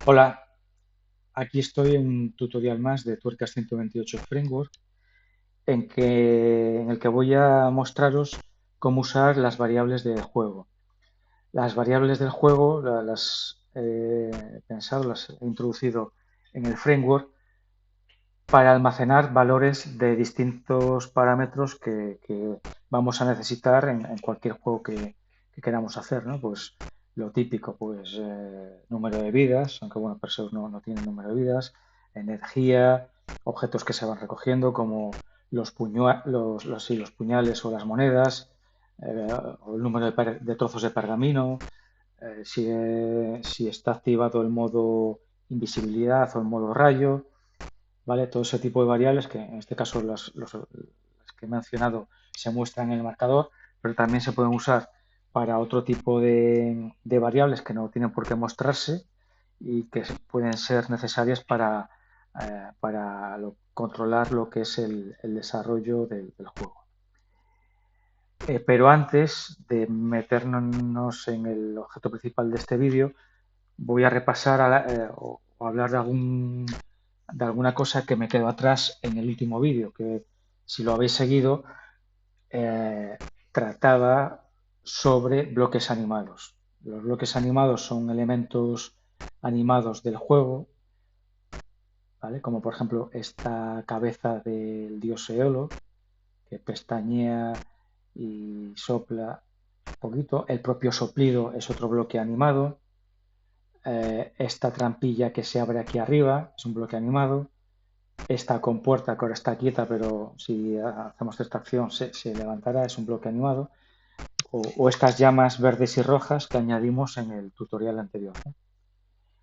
Hola, aquí estoy en un tutorial más de Tuercas 128 Framework en el que voy a mostraros cómo usar las variables del juego. Las variables del juego las he pensado, las he introducido en el framework para almacenar valores de distintos parámetros que vamos a necesitar en cualquier juego que queramos hacer, ¿no? Pues lo típico, pues número de vidas, aunque bueno, Perseus no tiene número de vidas, energía, objetos que se van recogiendo como sí, los puñales o las monedas, o el número de trozos de pergamino, si está activado el modo invisibilidad o el modo rayo. ¿Vale? Todo ese tipo de variables que en este caso las que he mencionado se muestran en el marcador, pero también se pueden usar para otro tipo de variables que no tienen por qué mostrarse y que pueden ser necesarias para controlar lo que es el desarrollo del juego. Pero antes de meternos en el objeto principal de este vídeo, voy a repasar o hablar de alguna cosa que me quedó atrás en el último vídeo, que si lo habéis seguido, eh, trataba sobre bloques animados. Los bloques animados son elementos animados del juego, ¿vale? Como por ejemplo esta cabeza del dios Eolo, que pestañea y sopla un poquito. El propio soplido es otro bloque animado. Esta trampilla que se abre aquí arriba es un bloque animado. Esta compuerta que ahora está quieta, pero si hacemos esta acción se levantará, es un bloque animado. O estas llamas verdes y rojas que añadimos en el tutorial anterior, ¿no?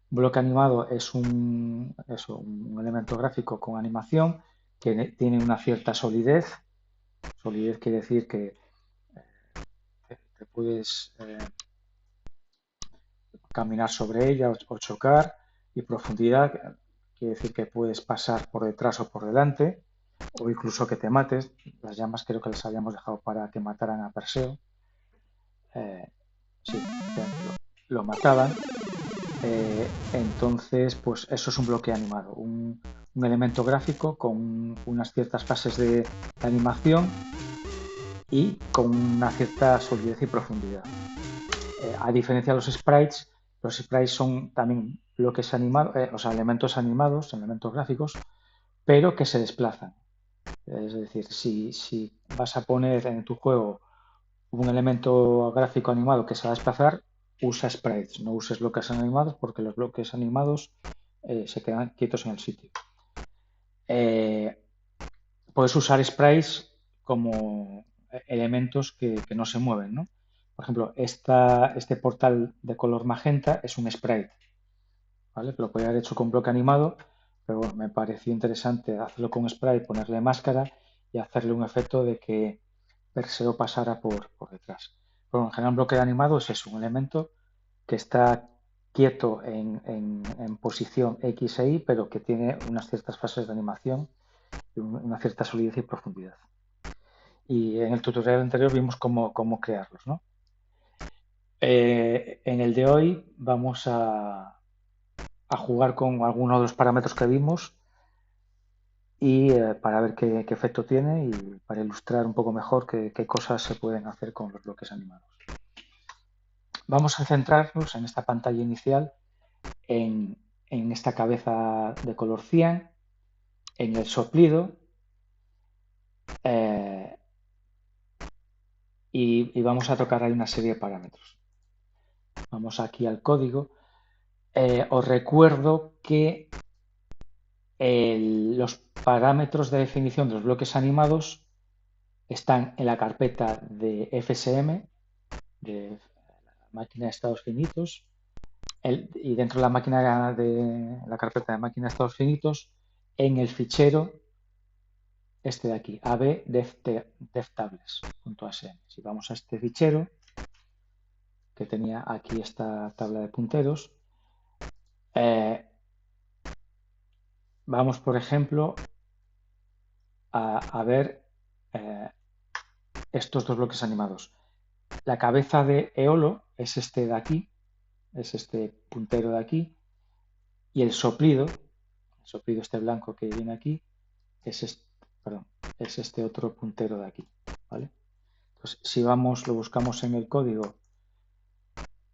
Bloque animado es un elemento gráfico con animación que tiene una cierta solidez. Solidez quiere decir que te puedes caminar sobre ella o chocar, y profundidad quiere decir que puedes pasar por detrás o por delante, o incluso que te mates. Las llamas creo que les habíamos dejado para que mataran a Perseo. Sí, lo mataban. Entonces, pues eso es un bloque animado, un elemento gráfico con unas ciertas fases de animación y con una cierta solidez y profundidad. A diferencia de los sprites son también bloques animados, o sea, elementos animados, elementos gráficos, pero que se desplazan. Es decir, si vas a poner en tu juego un elemento gráfico animado que se va a desplazar, usa sprites, no uses bloques animados porque los bloques animados se quedan quietos en el sitio. Puedes usar sprites como elementos que no se mueven, ¿no? Por ejemplo, este portal de color magenta es un sprite, ¿vale? Lo podría haber hecho con bloque animado, pero bueno, me pareció interesante hacerlo con sprite, ponerle máscara y hacerle un efecto de que Perseo pasara por detrás. Bueno, en general, un bloque animado es eso, un elemento que está quieto en posición X e Y, pero que tiene unas ciertas fases de animación y una cierta solidez y profundidad. Y en el tutorial anterior vimos cómo crearlos, ¿no? En el de hoy vamos a jugar con algunos de los parámetros que vimos y para ver qué efecto tiene y para ilustrar un poco mejor qué cosas se pueden hacer con los bloques animados. Vamos a centrarnos en esta pantalla inicial en esta cabeza de color cian, en el soplido, y vamos a tocar ahí una serie de parámetros. Vamos aquí al código. Os recuerdo que los parámetros de definición de los bloques animados están en la carpeta de FSM, de máquina de estados finitos, y dentro de la carpeta de máquina de estados finitos, en el fichero este de aquí, abdevtables.asm. Si vamos a este fichero, que tenía aquí esta tabla de punteros, vamos, por ejemplo, a ver estos dos bloques animados. La cabeza de Eolo es este de aquí, es este puntero de aquí, y el soplido este blanco que viene aquí, es este otro puntero de aquí, ¿vale? Entonces, si lo buscamos en el código,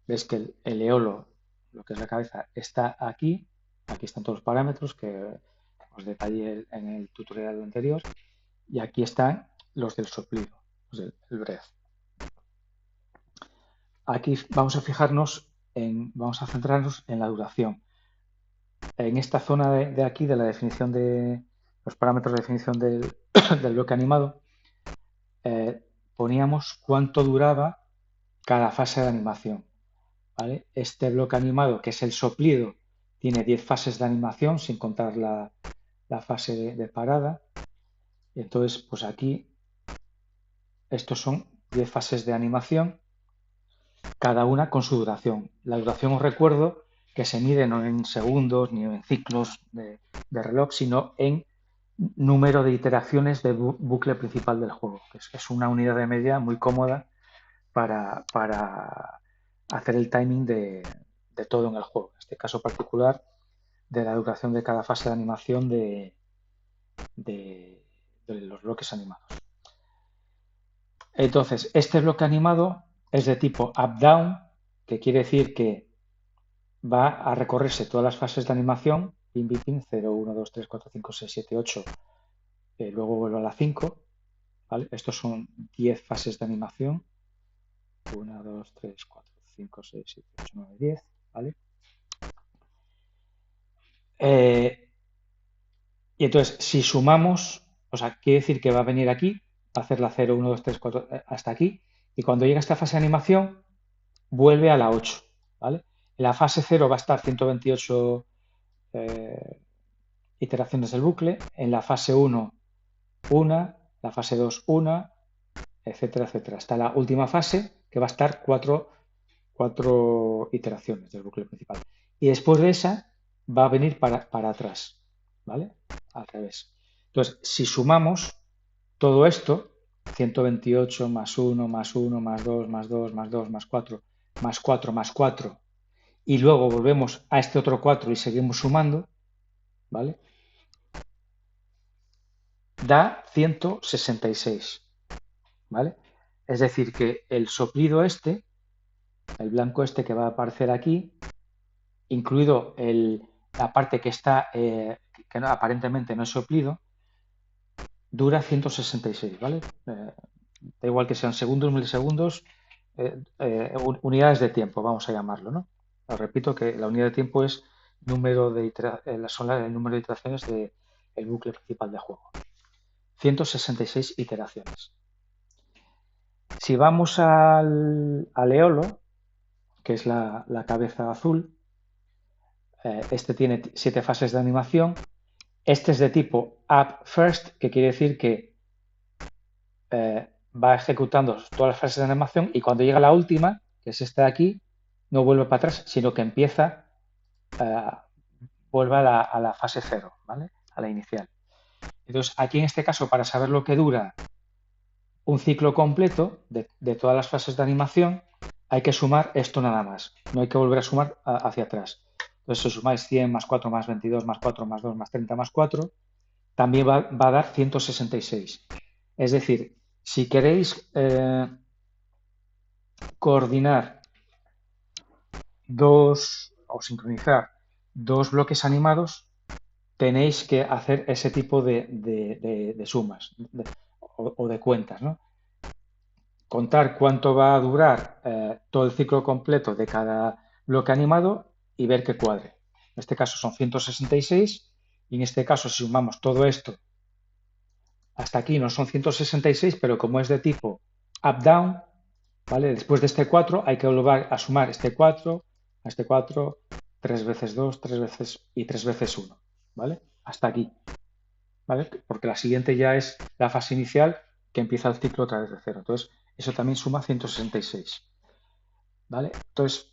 ves que el eolo, lo que es la cabeza, está aquí. Aquí están todos los parámetros que os detallé en el tutorial anterior. Y aquí están los del soplido, los del breath. Aquí vamos a centrarnos en la duración. En esta zona de aquí, de la definición de los parámetros de definición del bloque animado, poníamos cuánto duraba cada fase de animación, ¿vale? Este bloque animado, que es el soplido, tiene 10 fases de animación, sin contar la fase de parada. Y entonces, pues aquí, estos son 10 fases de animación, cada una con su duración. La duración, os recuerdo, que se mide no en segundos ni en ciclos de reloj, sino en número de iteraciones del bucle principal del juego, que es una unidad de medida muy cómoda para hacer el timing de todo en el juego. En este caso particular, de la duración de cada fase de animación de los bloques animados. Entonces, este bloque animado es de tipo up-down, que quiere decir que va a recorrerse todas las fases de animación, pin, pin, pin, 0, 1, 2, 3, 4, 5, 6, 7, 8, luego vuelvo a la 5, ¿vale? Estos son 10 fases de animación, 1, 2, 3, 4, 5, 6, 7, 8, 9, 10, ¿vale? Y entonces, si sumamos, o sea, quiere decir que va a venir aquí, va a hacer la 0, 1, 2, 3, 4, hasta aquí, y cuando llega a esta fase de animación, vuelve a la 8, ¿vale? En la fase 0 va a estar 128 iteraciones del bucle, en la fase 1 una, la fase 2 una, etcétera, etcétera, hasta la última fase que va a estar cuatro iteraciones del bucle principal. Y después de esa va a venir para atrás, ¿vale? Al revés. Entonces, si sumamos todo esto, 128 más 1, más 1, más 2, más 2, más 2, más 4, más 4, más 4, y luego volvemos a este otro 4 y seguimos sumando, ¿vale? Da 166, ¿vale? Es decir, que el soplido este, el blanco este que va a aparecer aquí, incluido la parte que está, que aparentemente no es soplido, dura 166, ¿vale? Da igual que sean segundos, milisegundos, unidades de tiempo, vamos a llamarlo, ¿no? Os repito que la unidad de tiempo es son el número de iteraciones del bucle principal de juego. 166 iteraciones. Si vamos al eolo, que es la cabeza azul, este tiene 7 fases de animación. Este es de tipo up first, que quiere decir que va ejecutando todas las fases de animación y cuando llega a la última, que es esta de aquí, no vuelve para atrás, sino que vuelve a la fase 0, ¿vale? A la inicial. Entonces, aquí en este caso, para saber lo que dura un ciclo completo de todas las fases de animación, hay que sumar esto nada más. No hay que volver a sumar hacia atrás. Entonces, si sumáis 100 más 4 más 22 más 4 más 2 más 30 más 4, también va a dar 166. Es decir, si queréis coordinar o sincronizar dos bloques animados, tenéis que hacer ese tipo de sumas o de cuentas, ¿no? Contar cuánto va a durar todo el ciclo completo de cada bloque animado y ver que cuadre. En este caso son 166 y en este caso si sumamos todo esto hasta aquí no son 166, pero como es de tipo up-down, ¿vale? Después de este 4 hay que volver a sumar este 4, a este 4, 3 veces 2, 3 veces y 3 veces 1, ¿vale? Hasta aquí, ¿vale? Porque la siguiente ya es la fase inicial que empieza el ciclo otra vez de cero. Entonces, eso también suma 166, ¿vale? Entonces,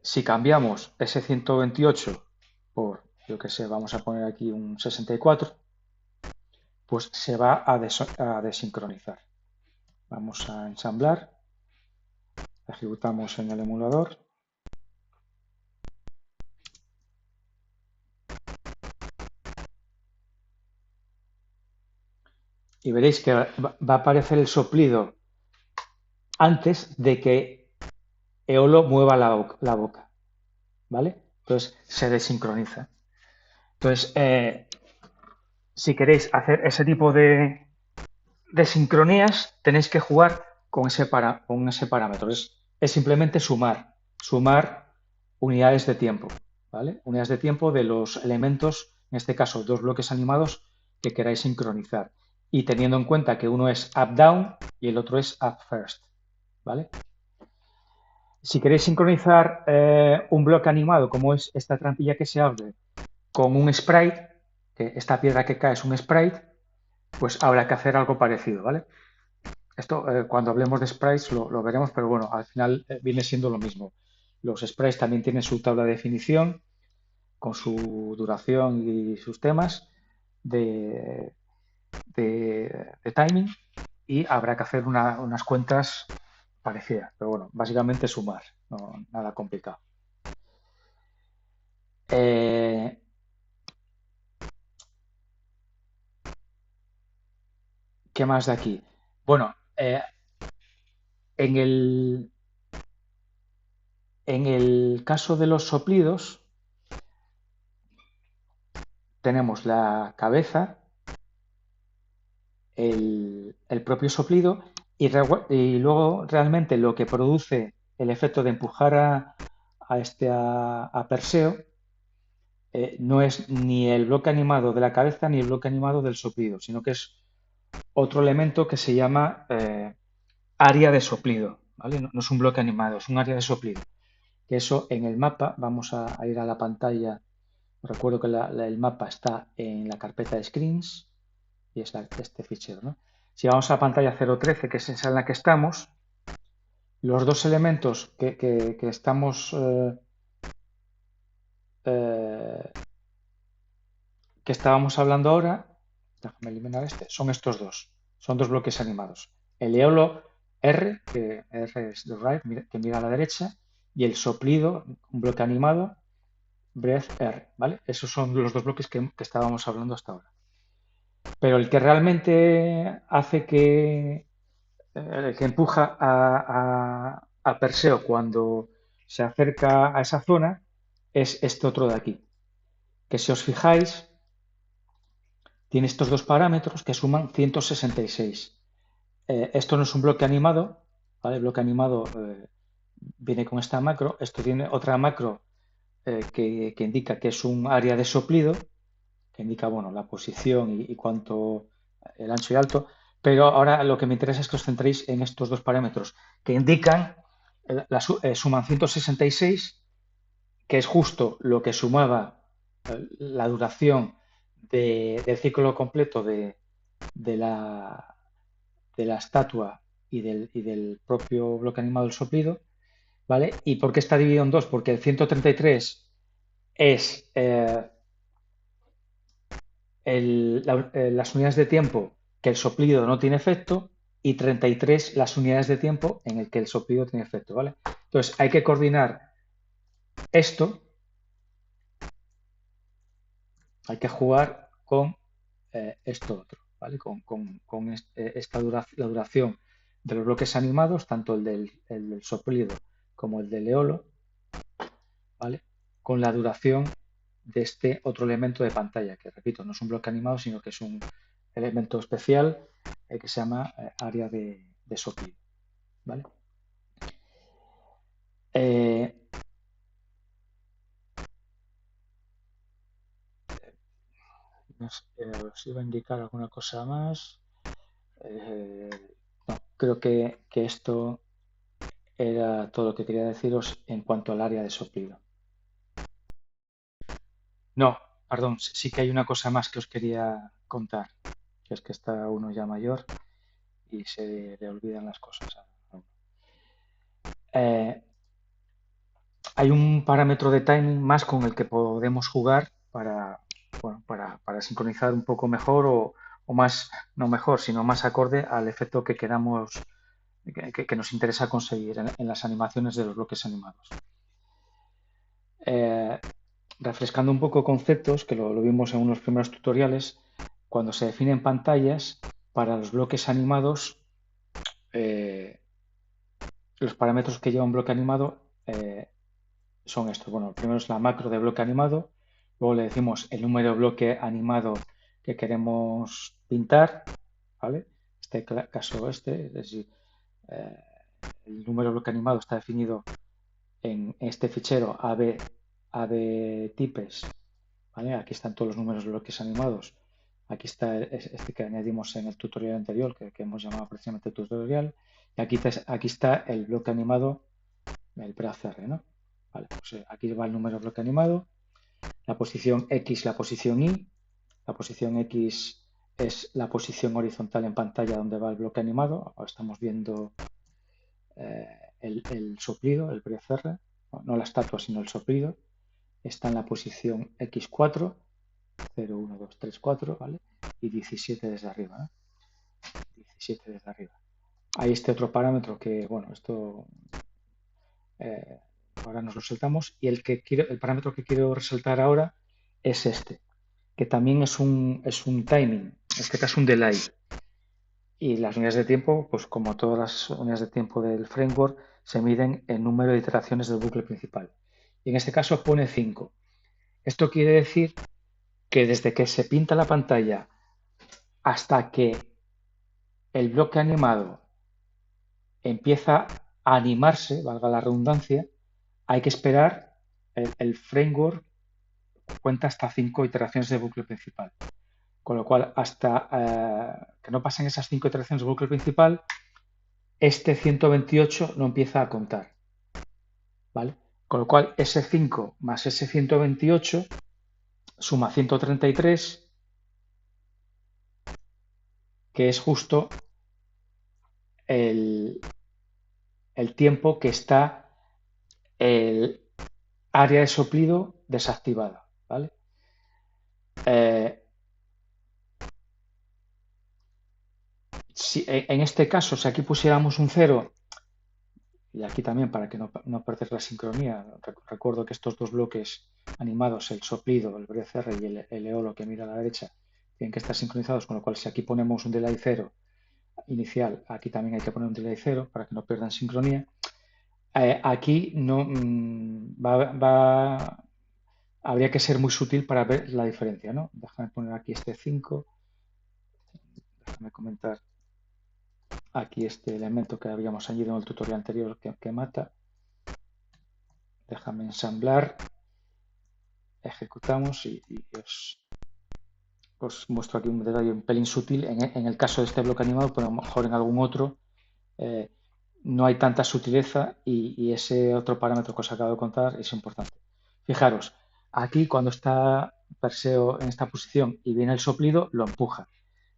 si cambiamos ese 128 por, yo que sé, vamos a poner aquí un 64, pues se va a desincronizar. Vamos a ensamblar, ejecutamos en el emulador y veréis que va a aparecer el soplido antes de que Eolo mueva la boca, ¿vale? Entonces se desincroniza. Entonces, si queréis hacer ese tipo de sincronías, tenéis que jugar con ese parámetro. Es simplemente sumar unidades de tiempo, ¿vale? Unidades de tiempo de los elementos, en este caso, dos bloques animados que queráis sincronizar. Y teniendo en cuenta que uno es up-down y el otro es up-first, ¿vale? Si queréis sincronizar un bloque animado, como es esta trampilla que se abre, con un sprite, que esta piedra que cae es un sprite, pues habrá que hacer algo parecido, ¿vale? Esto, cuando hablemos de sprites lo veremos, pero bueno, al final viene siendo lo mismo. Los sprites también tienen su tabla de definición con su duración y sus temas de, de timing y habrá que hacer unas cuentas parecidas. Pero bueno, básicamente sumar, no nada complicado. Eh, ¿Qué más de aquí? Bueno, en en el caso de los soplidos, tenemos la cabeza, el propio soplido y luego realmente lo que produce el efecto de empujar a Perseo no es ni el bloque animado de la cabeza ni el bloque animado del soplido, sino que es otro elemento que se llama área de soplido, ¿vale? No es un bloque animado, es un área de soplido. Que eso en el mapa, vamos a ir a la pantalla. Recuerdo que el mapa está en la carpeta de screens y es este fichero, ¿no? Si vamos a la pantalla 013, que es esa en la que estamos, los dos elementos que estamos eh, que estábamos hablando ahora, déjame eliminar son estos dos. Son dos bloques animados. El eolo R, que R es the right, que mira a la derecha, y el soplido, un bloque animado, breath R, ¿vale? Esos son los dos bloques que estábamos hablando hasta ahora. Pero el que realmente hace que empuja a Perseo cuando se acerca a esa zona es este otro de aquí, que si os fijáis tiene estos dos parámetros que suman 166. Esto no es un bloque animado, ¿vale? El bloque animado viene con esta macro, esto tiene otra macro que indica que es un área de soplido, que indica bueno, la posición y cuánto el ancho y alto, pero ahora lo que me interesa es que os centréis en estos dos parámetros que indican, suman 166, que es justo lo que sumaba la duración del ciclo completo de la, de la estatua y del propio bloque animado del soplido, ¿vale? ¿Y por qué está dividido en dos? Porque el 133 es las unidades de tiempo que el soplido no tiene efecto y 33 las unidades de tiempo en el que el soplido tiene efecto, ¿vale? Entonces hay que coordinar esto, hay que jugar con esto otro, ¿vale? Con la duración de los bloques animados, tanto el del soplido como el del eolo, ¿vale? Con la duración de este otro elemento de pantalla, que repito, no es un bloque animado, sino que es un elemento especial que se llama área de soplido, ¿vale? Eh, os iba a indicar alguna cosa más. No, creo que esto era todo lo que quería deciros en cuanto al área de soplido. No, perdón, sí que hay una cosa más que os quería contar, que es que está uno ya mayor y se le olvidan las cosas a uno. Eh, Hay un parámetro de timing más con el que podemos jugar bueno, para sincronizar un poco mejor o más, no mejor, sino más acorde al efecto que queramos, que nos interesa conseguir en las animaciones de los bloques animados. Eh, Refrescando un poco conceptos, que lo vimos en unos primeros tutoriales, cuando se definen pantallas, para los bloques animados, los parámetros que lleva un bloque animado son estos. Bueno, primero es la macro de bloque animado, luego le decimos el número de bloque animado que queremos pintar, ¿vale? Este caso es decir, el número de bloque animado está definido en este fichero abtypes, ¿vale? Aquí están todos los números de bloques animados. Aquí está este que añadimos en el tutorial anterior, que hemos llamado precisamente tutorial. Y aquí está el bloque animado, el PRACR, ¿no? Vale, pues aquí va el número de bloque animado, la posición X, la posición Y. La posición X es la posición horizontal en pantalla donde va el bloque animado. Ahora estamos viendo el soplido, el PRACR, no la estatua, sino el soplido. Está en la posición X4, 0, 1, 2, 3, 4, ¿vale? Y 17 desde arriba, ¿no? 17 desde arriba. Hay este otro parámetro que, bueno, esto ahora nos lo saltamos. Y el parámetro que quiero resaltar ahora es este, que también es un timing, en este caso un delay. Y las unidades de tiempo, pues como todas las unidades de tiempo del framework, se miden en número de iteraciones del bucle principal. Y en este caso pone 5. Esto quiere decir que desde que se pinta la pantalla hasta que el bloque animado empieza a animarse, valga la redundancia, hay que esperar, el framework cuenta hasta 5 iteraciones de bucle principal. Con lo cual, hasta que no pasen esas 5 iteraciones de bucle principal, este 128 no empieza a contar, ¿vale? Con lo cual, ese 5 más ese 128 suma 133, que es justo el tiempo que está el área de soplido desactivada, ¿vale? Si en este caso, si aquí pusiéramos un 0, y aquí también para que no perder la sincronía, recuerdo que estos dos bloques animados, el soplido, el BCR y el eolo que mira a la derecha, tienen que estar sincronizados, con lo cual si aquí ponemos un delay 0 inicial, aquí también hay que poner un delay 0 para que no pierdan sincronía. Aquí no habría que ser muy sutil para ver la diferencia, ¿no? Déjame poner aquí este 5, déjame comentar aquí este elemento que habíamos añadido en el tutorial anterior que mata. Déjame ensamblar, ejecutamos y os muestro aquí un detalle un pelín sutil. En el caso de este bloque animado, pero a lo mejor en algún otro no hay tanta sutileza y ese otro parámetro que os acabo de contar es importante. Fijaros, aquí cuando está Perseo en esta posición y viene el soplido, lo empuja.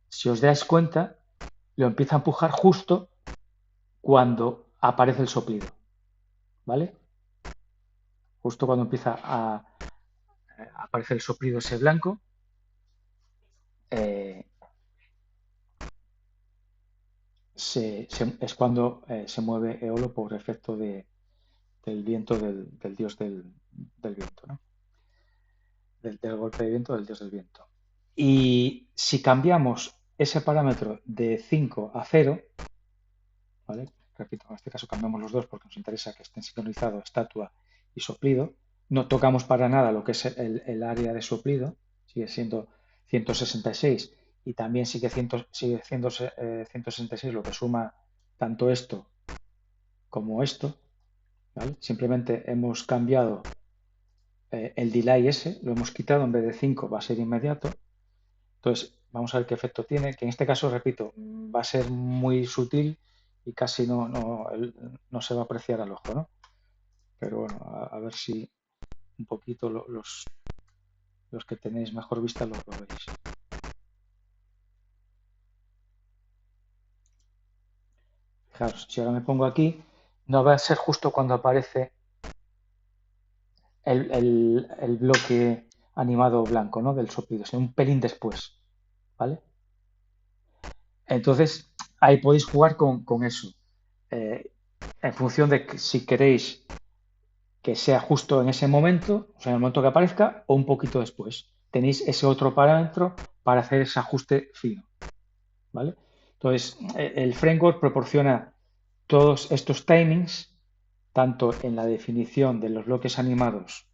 Si os dais cuenta, lo empieza a empujar justo cuando aparece el soplido, ¿vale? Justo cuando empieza a aparecer el soplido ese blanco, es cuando se mueve Eolo por efecto del viento del dios del viento, ¿no? Del golpe de viento del dios del viento. Y si cambiamos ese parámetro de 5 a 0, ¿vale? Repito, en este caso cambiamos los dos porque nos interesa que estén sincronizados estatua y soplido. No tocamos para nada lo que es el área de soplido, sigue siendo 166 y también sigue siendo 166 lo que suma tanto esto como esto, ¿vale? Simplemente hemos cambiado el delay ese, lo hemos quitado, en vez de 5 va a ser inmediato. Entonces, vamos a ver qué efecto tiene, que en este caso, repito, va a ser muy sutil y casi no se va a apreciar al ojo, ¿no? Pero bueno, a ver si un poquito los que tenéis mejor vista lo veis. Fijaros, si ahora me pongo aquí, no va a ser justo cuando aparece el bloque animado blanco, ¿no? Del soplido, sino un pelín después, ¿vale? Entonces, ahí podéis jugar con eso. En función de si queréis que sea justo en ese momento, o sea, en el momento que aparezca, o un poquito después. Tenéis ese otro parámetro para hacer ese ajuste fino, ¿vale? Entonces, el framework proporciona todos estos timings, tanto en la definición de los bloques animados,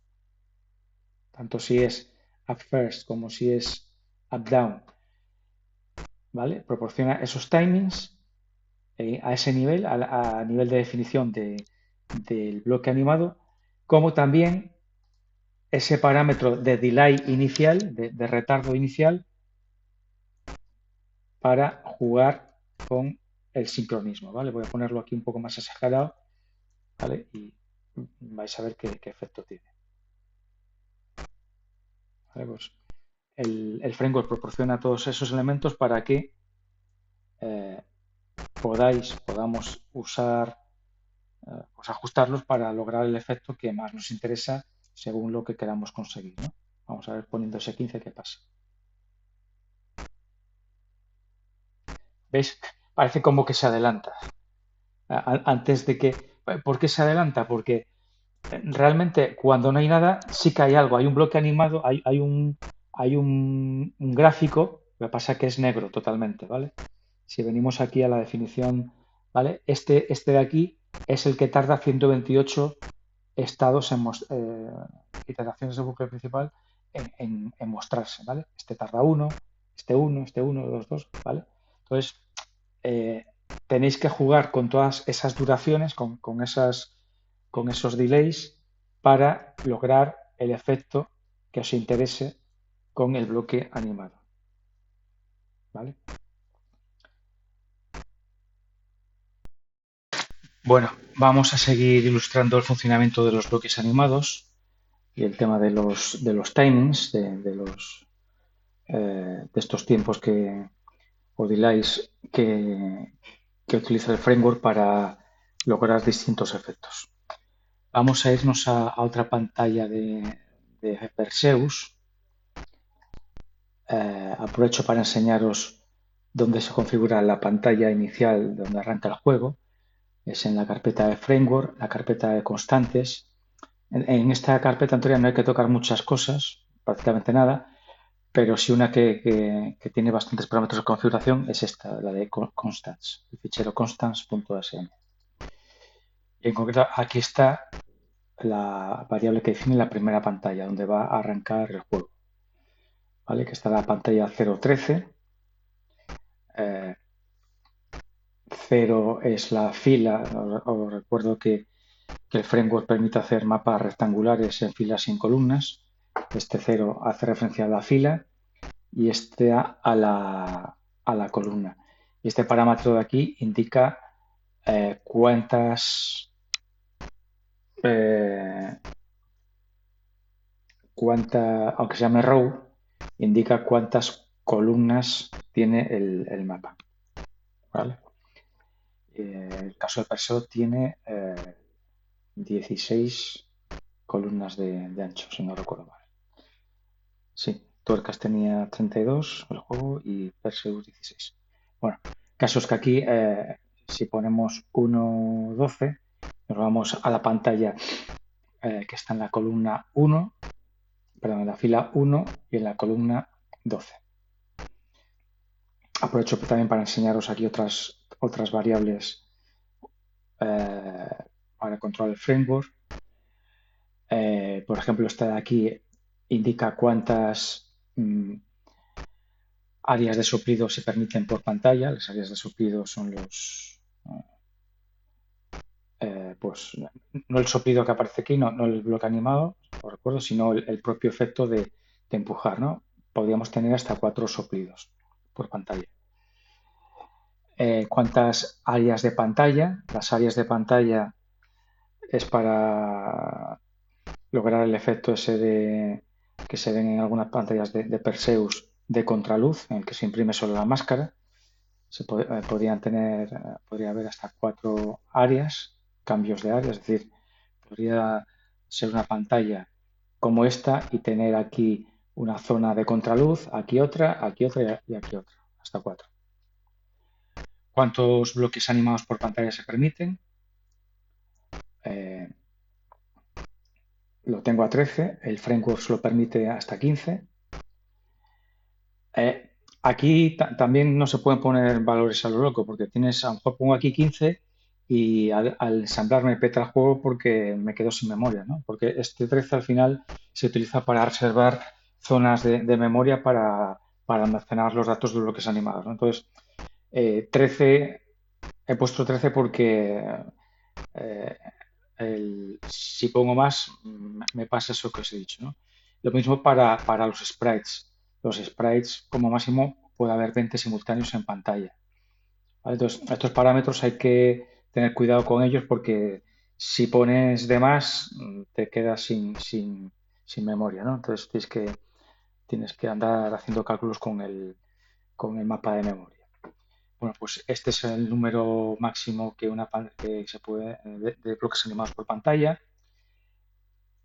tanto si es up first como si es up down, ¿vale? Proporciona esos timings a ese nivel, a nivel de definición del bloque animado, como también ese parámetro de delay inicial, de retardo inicial, para jugar con el sincronismo, ¿vale? Voy a ponerlo aquí un poco más exagerado, ¿vale? Y vais a ver qué efecto tiene. ¿Vale? Pues el framework proporciona todos esos elementos para que podamos usar, pues ajustarlos para lograr el efecto que más nos interesa según lo que queramos conseguir, ¿no? Vamos a ver poniendo ese 15 qué pasa. ¿Veis? Parece como que se adelanta. Antes de que... ¿Por qué se adelanta? Porque realmente cuando no hay nada sí que hay algo. Hay un bloque animado, hay un gráfico, lo que pasa es que es negro totalmente, ¿vale? Si venimos aquí a la definición, ¿vale? Este de aquí es el que tarda 128 estados iteraciones de bucle principal en mostrarse, ¿vale? Este tarda este uno, dos, ¿vale? Entonces, eh, tenéis que jugar con todas esas duraciones, con esos delays, para lograr el efecto que os interese con el bloque animado, ¿vale? Bueno, vamos a seguir ilustrando el funcionamiento de los bloques animados y el tema de los timings, de estos tiempos o delays que utiliza el framework para lograr distintos efectos. Vamos a irnos a otra pantalla de Perseus. Aprovecho para enseñaros dónde se configura la pantalla inicial donde arranca el juego. Es en la carpeta de framework, la carpeta de constantes. En esta carpeta anterior no hay que tocar muchas cosas, prácticamente nada, pero sí una que tiene bastantes parámetros de configuración es esta, la de constants, el fichero constants.sm. Y en concreto aquí está la variable que define la primera pantalla, donde va a arrancar el juego. ¿Vale? Que está la pantalla 013. 0 es la fila. Os recuerdo que el framework permite hacer mapas rectangulares en filas y en columnas. Este 0 hace referencia a la fila y este a la columna. Y este parámetro de aquí indica aunque se llame row, indica cuántas columnas tiene el mapa. ¿Vale? El caso de Perseo tiene 16 columnas de ancho, si no recuerdo mal. Sí, Tuercas tenía 32 el juego y Perseus 16. Bueno, caso es que aquí, si ponemos 1.12, nos vamos a la pantalla que está en la columna 1, perdón, en la fila 1 y en la columna 12. Aprovecho también para enseñaros aquí otras variables para controlar el framework. Por ejemplo, esta de aquí indica cuántas áreas de soplido se permiten por pantalla. Las áreas de soplido son pues no el soplido que aparece aquí, no el bloque animado, os recuerdo, sino el propio efecto de empujar, ¿no? Podríamos tener hasta 4 soplidos por pantalla. ¿Cuántas áreas de pantalla? Las áreas de pantalla es para lograr el efecto ese que se ven en algunas pantallas de Perseus de contraluz, en el que se imprime solo la máscara. Podría haber hasta 4 áreas, cambios de área, es decir, podría ser una pantalla como esta y tener aquí una zona de contraluz, aquí otra y aquí otra, hasta 4. ¿Cuántos bloques animados por pantalla se permiten? Lo tengo a 13, el framework lo permite hasta 15. aquí también no se pueden poner valores a lo loco, porque tienes, a lo mejor pongo aquí 15 y al ensamblar me peta el juego porque me quedo sin memoria, ¿no? Porque este 13 al final se utiliza para reservar zonas de memoria para almacenar los datos de bloques animados, ¿no? Entonces, 13, he puesto 13 porque eh, si pongo más, me pasa eso que os he dicho, ¿no? Lo mismo para los sprites. Los sprites, como máximo, puede haber 20 simultáneos en pantalla. ¿Vale? Entonces, estos parámetros hay que tener cuidado con ellos porque si pones de más, te quedas sin memoria, ¿no? Entonces, tienes que andar haciendo cálculos con el mapa de memoria. Bueno, pues este es el número máximo que se puede de bloques animados por pantalla.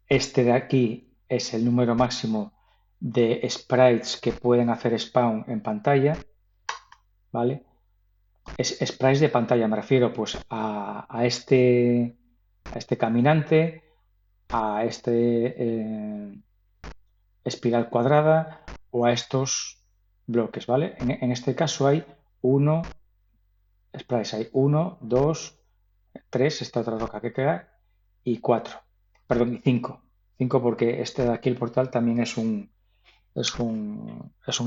Este de aquí es el número máximo de sprites que pueden hacer spawn en pantalla, ¿vale? Es sprites de pantalla, me refiero pues a este caminante, a este espiral cuadrada o a estos bloques, ¿vale? En este caso hay uno, sprites, hay uno, dos, tres, esta otra roca que queda, y cuatro, perdón, y cinco. Cinco porque este de aquí, el portal, también es un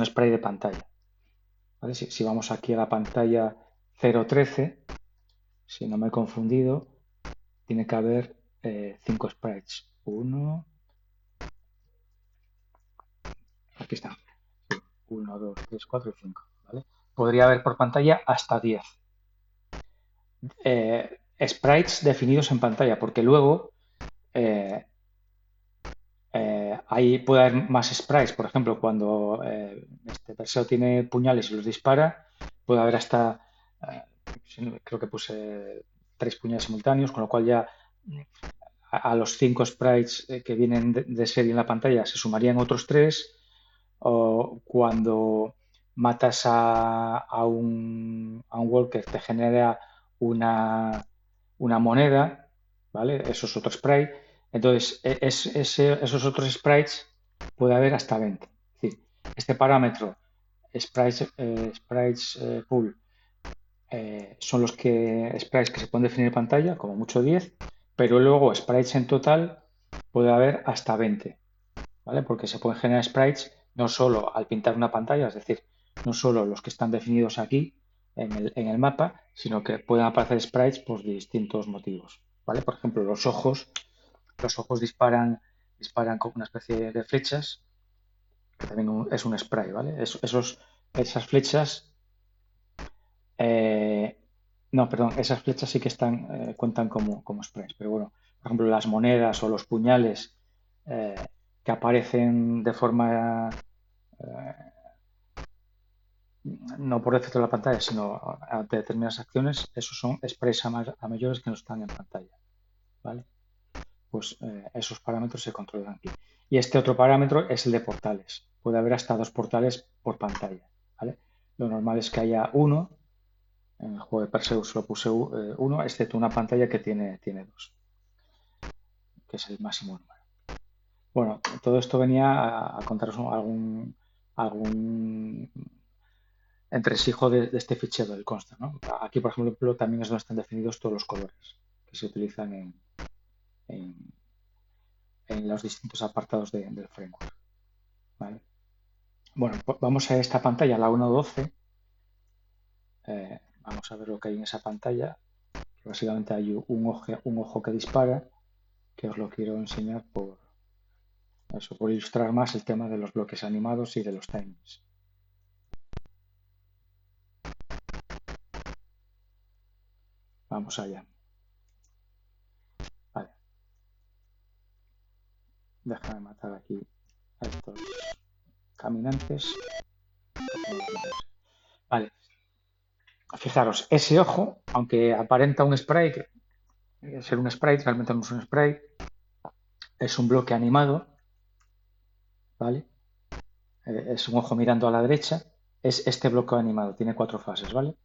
spray de pantalla. ¿Vale? Si vamos aquí a la pantalla 013, si no me he confundido, tiene que haber 5 sprites. Uno, aquí está. Sí, 1, 2, 3, 4 y 5. ¿Vale? Podría haber por pantalla hasta 10 sprites definidos en pantalla, porque luego eh, ahí puede haber más sprites. Por ejemplo, cuando este Perseo tiene puñales y los dispara, puede haber hasta, creo que puse 3 puñales simultáneos, con lo cual ya a los 5 sprites que vienen de serie en la pantalla se sumarían otros 3. O cuando matas a un walker te genera una moneda, ¿vale? Eso es otro sprite. Entonces, esos otros sprites puede haber hasta 20. Es decir, este parámetro, sprites pool, son los sprites que se pueden definir en pantalla, como mucho 10, pero luego sprites en total puede haber hasta 20. ¿Vale? Porque se pueden generar sprites no solo al pintar una pantalla, es decir, no solo los que están definidos aquí en el mapa, sino que pueden aparecer sprites por distintos motivos. ¿Vale? Por ejemplo, los ojos disparan con una especie de flechas, que también es un spray, ¿vale? Esas flechas, eh, no, perdón, esas flechas sí que cuentan como sprites, pero bueno, por ejemplo, las monedas o los puñales eh, que aparecen de forma no por defecto de la pantalla, sino ante determinadas acciones, esos son sprays a mayores que no están en pantalla, ¿vale? Pues esos parámetros se controlan aquí. Y este otro parámetro es el de portales. Puede haber hasta 2 portales por pantalla, ¿vale? Lo normal es que haya uno. En el juego de Perseus lo puse uno, excepto una pantalla que tiene 2, que es el máximo número. Bueno, todo esto venía a contaros algún entresijo de este fichero del consta, ¿no? Aquí, por ejemplo, también es donde están definidos todos los colores que se utilizan en, en los distintos apartados del framework. ¿Vale? Bueno, pues vamos a esta pantalla, la 1.12. Vamos a ver lo que hay en esa pantalla. Básicamente hay un ojo que dispara, que os lo quiero enseñar por ilustrar más el tema de los bloques animados y de los timings. Vamos allá. Vale. Déjame matar aquí a estos caminantes. Vale. Fijaros, ese ojo, aunque aparenta un sprite, ser un sprite, realmente no es un sprite, es un bloque animado, ¿vale? Es un ojo mirando a la derecha, es este bloque animado, tiene 4 fases, ¿vale?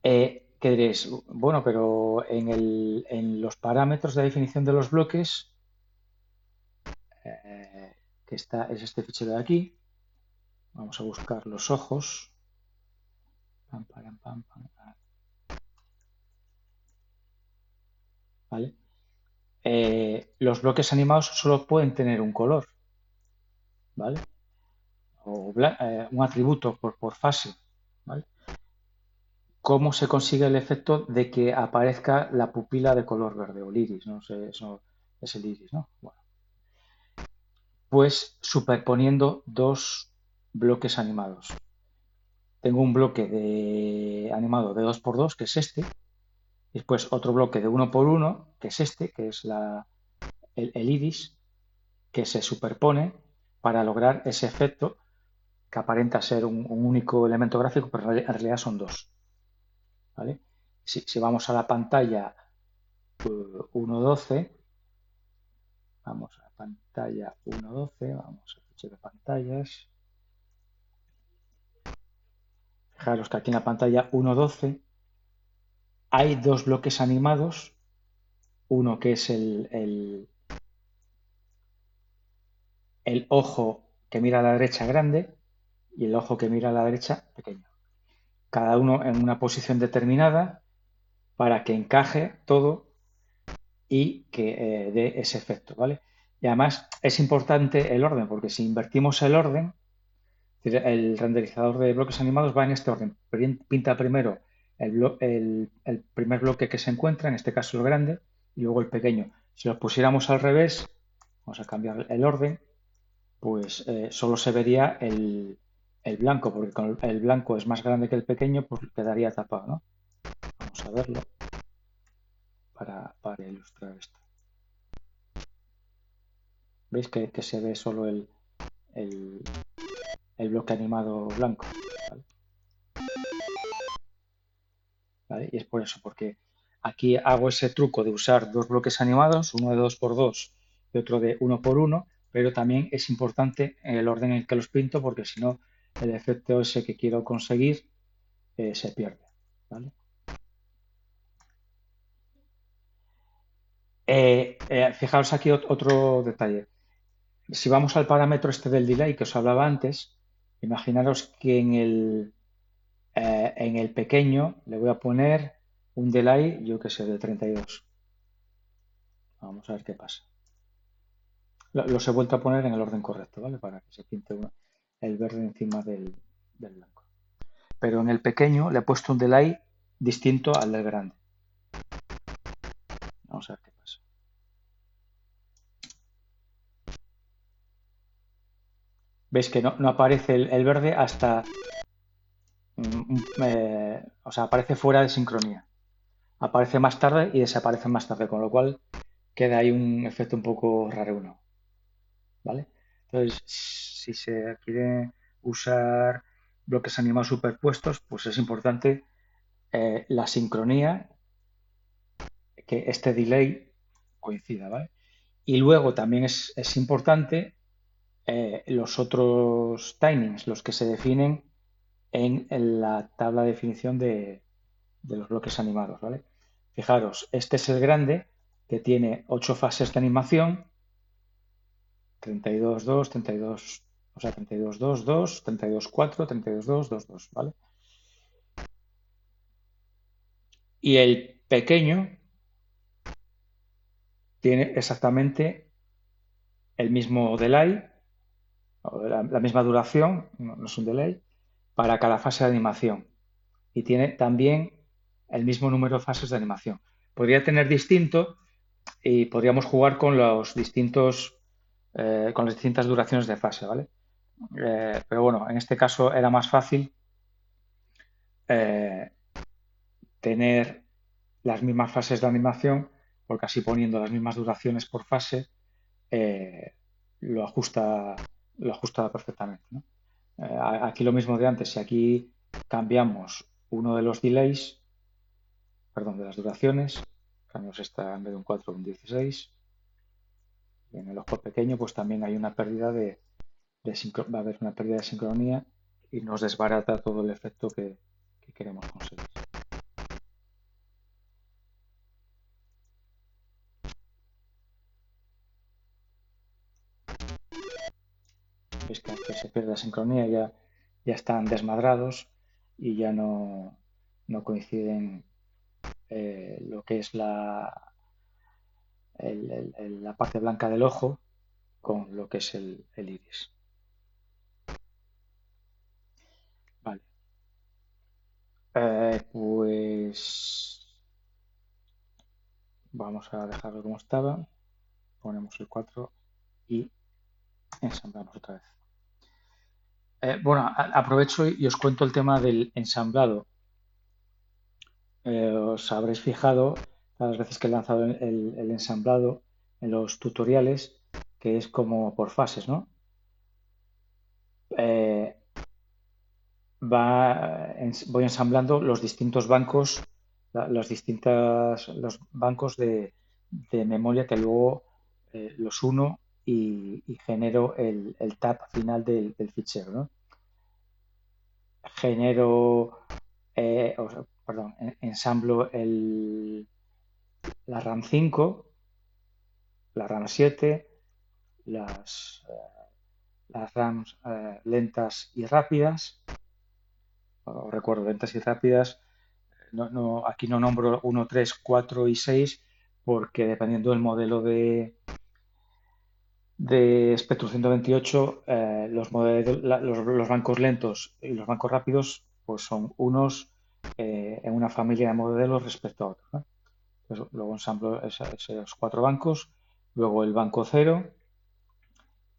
¿Qué diréis? Bueno, pero en los parámetros de definición de los bloques, que es este fichero de aquí, Vamos a buscar los ojos. Pam, param, pam, pam, ¿vale? Los bloques animados solo pueden tener un color, ¿vale? O un atributo por fase, ¿vale? ¿Cómo se consigue el efecto de que aparezca la pupila de color verde o el iris? No sé, eso es el iris, ¿no? Bueno, pues superponiendo dos bloques animados. Tengo un bloque animado de 2x2, que es este, después otro bloque de 1x1, que es este, que es el iris, que se superpone para lograr ese efecto que aparenta ser un único elemento gráfico, pero en realidad son dos, ¿vale? Si vamos a la pantalla 1.12, vamos a la pantalla 1.12, vamos a fichero de pantallas. Fijaros que aquí en la pantalla 1.12 hay dos bloques animados, uno que es el ojo que mira a la derecha grande y el ojo que mira a la derecha pequeño. Cada uno en una posición determinada para que encaje todo y que dé ese efecto, ¿vale? Y además es importante el orden, porque si invertimos el orden, el renderizador de bloques animados va en este orden. Pinta primero el primer bloque que se encuentra, en este caso el grande, y luego el pequeño. Si los pusiéramos al revés, vamos a cambiar el orden, pues solo se vería el blanco, porque con el blanco es más grande que el pequeño, pues quedaría tapado, ¿no? Vamos a verlo para ilustrar esto. ¿Veis que se ve solo el- el bloque animado blanco? ¿Vale? ¿Vale? Y es por eso, porque aquí hago ese truco de usar dos bloques animados, uno de 2x2 y otro de 1x1, pero también es importante el orden en que los pinto, porque si no, el efecto ese que quiero conseguir se pierde. ¿Vale? Fijaos aquí otro detalle. Si vamos al parámetro este del delay que os hablaba antes, imaginaros que en el pequeño le voy a poner un delay, yo que sé, de 32. Vamos a ver qué pasa. Los he vuelto a poner en el orden correcto, ¿vale? Para que se pinte el verde encima del blanco. Pero en el pequeño le he puesto un delay distinto al del grande. Vamos a ver qué pasa. Veis que no aparece el verde hasta... o sea, aparece fuera de sincronía. Aparece más tarde y desaparece más tarde, con lo cual queda ahí un efecto un poco raro uno, ¿vale? Entonces, si se quiere usar bloques animados superpuestos, pues es importante la sincronía, que este delay coincida, ¿vale? Y luego también es importante los otros timings, los que se definen en la tabla de definición de los bloques animados, ¿vale? Fijaros, este es el grande, que tiene 8 fases de animación, 32, 2, 32, o sea, 32, 2, 2, 32, 4, 32, 2, 2, 2, ¿vale? Y el pequeño tiene exactamente el mismo delay, la misma duración, no es un delay, para cada fase de animación. Y tiene también el mismo número de fases de animación. Podría tener distinto y podríamos jugar con los distintos, con las distintas duraciones de fase, ¿vale? Pero bueno, en este caso era más fácil eh, tener las mismas fases de animación, porque así poniendo las mismas duraciones por fase, eh, lo ajusta, lo ajusta perfectamente, ¿no? Aquí lo mismo de antes, si aquí cambiamos uno de los delays, perdón, de las duraciones, cambiamos esta en vez de un 4 un 16, y en el ojo pequeño pues también hay una pérdida va a haber una pérdida de sincronía y nos desbarata todo el efecto que queremos conseguir. Veis que se pierde la sincronía, ya están desmadrados y ya no coinciden lo que es la parte blanca del ojo con lo que es el iris. Vale. Pues vamos a dejarlo como estaba. Ponemos el 4 y ensamblamos otra vez. Bueno, aprovecho y os cuento el tema del ensamblado. Os habréis fijado las veces que he lanzado el ensamblado en los tutoriales, que es como por fases, ¿no? Eh, voy ensamblando los distintos bancos, los bancos de memoria que luego los uno y genero el tab final del fichero, ¿no? Genero, perdón, ensamblo la RAM 5, la RAM 7, las RAMs lentas y rápidas. Os recuerdo, lentas y rápidas. Aquí no nombro 1, 3, 4 y 6 porque dependiendo del modelo de Spectrum 128, los bancos lentos y los bancos rápidos pues son unos en una familia de modelos respecto a otros, ¿no? Entonces, luego ensamblo esos 4 bancos, luego el banco 0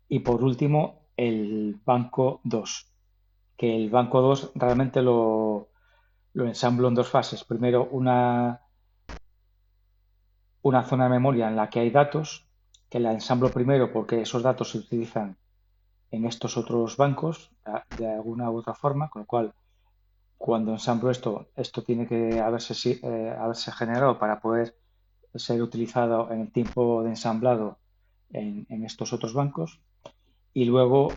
y por último el banco 2, que el banco 2 realmente lo ensamblo en dos fases. Primero una zona de memoria en la que hay datos, que la ensamblo primero porque esos datos se utilizan en estos otros bancos de alguna u otra forma, con lo cual cuando ensamblo esto tiene que haberse generado para poder ser utilizado en el tiempo de ensamblado en estos otros bancos. Y luego,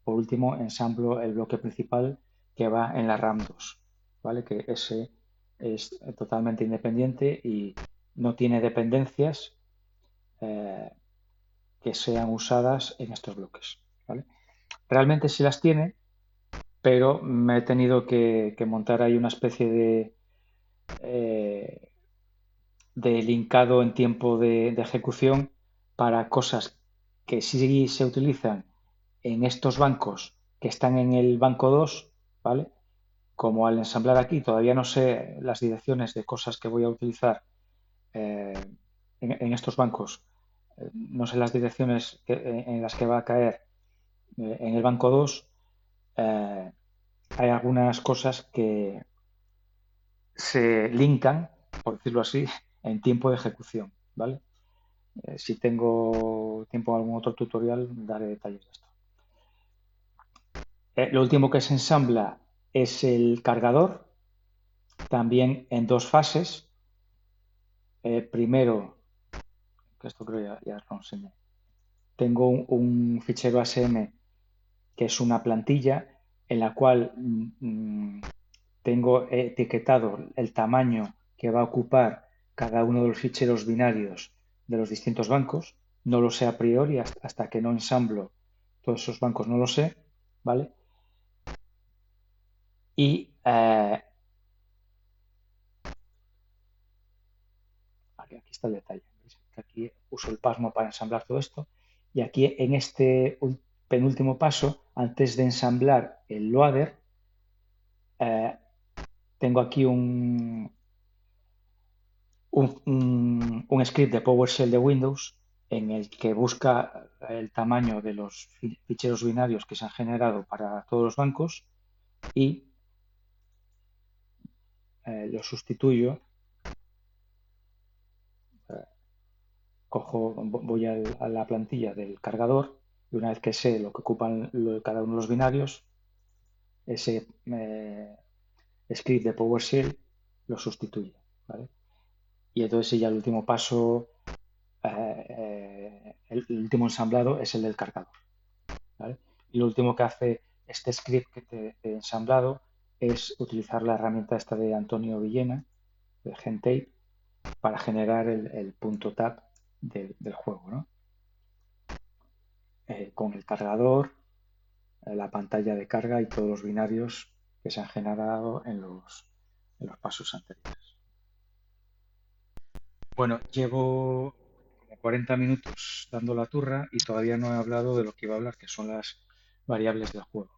por último, ensamblo el bloque principal que va en la RAM 2, ¿vale? Que ese es totalmente independiente y no tiene dependencias eh, que sean usadas en estos bloques, ¿vale? Realmente sí las tiene, pero me he tenido que montar ahí una especie eh, de linkado en tiempo de ejecución para cosas que sí se utilizan en estos bancos que están en el banco 2, ¿vale? Como al ensamblar aquí todavía no sé las direcciones de cosas que voy a utilizar eh, en estos bancos, no sé las direcciones en las que va a caer en el banco 2, hay algunas cosas que se linkan, por decirlo así, en tiempo de ejecución, ¿vale? Si tengo tiempo en algún otro tutorial, daré detalles de esto. Lo último que se ensambla es el cargador, también en dos fases. Primero, que esto creo ya os lo enseñé, tengo un fichero ASM que es una plantilla en la cual tengo etiquetado el tamaño que va a ocupar cada uno de los ficheros binarios de los distintos bancos. No lo sé a priori hasta que no ensamblo todos esos bancos, no lo sé, ¿vale? Y aquí está el detalle. Aquí uso el Pasmo para ensamblar todo esto. Y aquí en este penúltimo paso, antes de ensamblar el loader, tengo aquí un script de PowerShell de Windows en el que busca el tamaño de los ficheros binarios que se han generado para todos los bancos y lo sustituyo. Voy a la plantilla del cargador y una vez que sé lo que ocupan cada uno de los binarios, ese script de PowerShell lo sustituye, ¿vale? Y entonces ya el último paso, el último ensamblado es el del cargador, ¿vale? Y lo último que hace este script que te he ensamblado es utilizar la herramienta esta de Antonio Villena, de Gentape, para generar el punto tab del juego, ¿no? Con el cargador la pantalla de carga y todos los binarios que se han generado en los pasos anteriores. Bueno, llevo como 40 minutos dando la turra y todavía no he hablado de lo que iba a hablar, que son las variables del juego.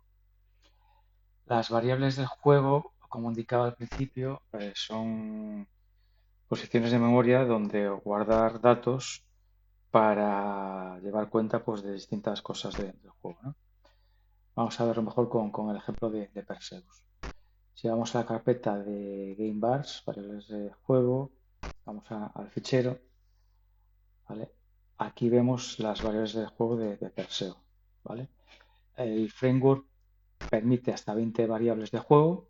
Las variables del juego, como indicaba al principio, son posiciones de memoria donde guardar datos para llevar cuenta pues, de distintas cosas del juego, ¿no? Vamos a verlo mejor con el ejemplo de Perseus. Si vamos a la carpeta de GameBars, variables de juego, vamos al fichero, ¿vale? Aquí vemos las variables de juego de Perseo, ¿vale? El framework permite hasta 20 variables de juego.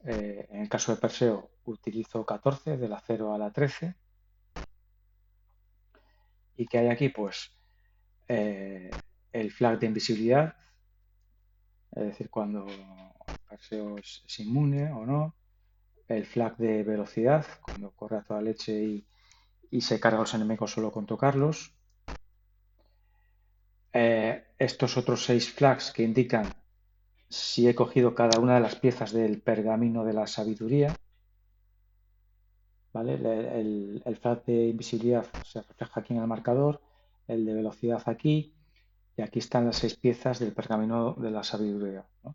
En el caso de Perseo utilizo 14, de la 0 a la 13. ¿Y qué hay aquí? Pues el flag de invisibilidad, es decir, cuando Perseo es inmune o no. El flag de velocidad, cuando corre a toda leche y se carga a los enemigos solo con tocarlos. Estos otros 6 flags que indican si he cogido cada una de las piezas del pergamino de la sabiduría. ¿Vale? El flag de invisibilidad se refleja aquí en el marcador, el de velocidad aquí, y aquí están las 6 piezas del pergamino de la sabiduría, ¿no?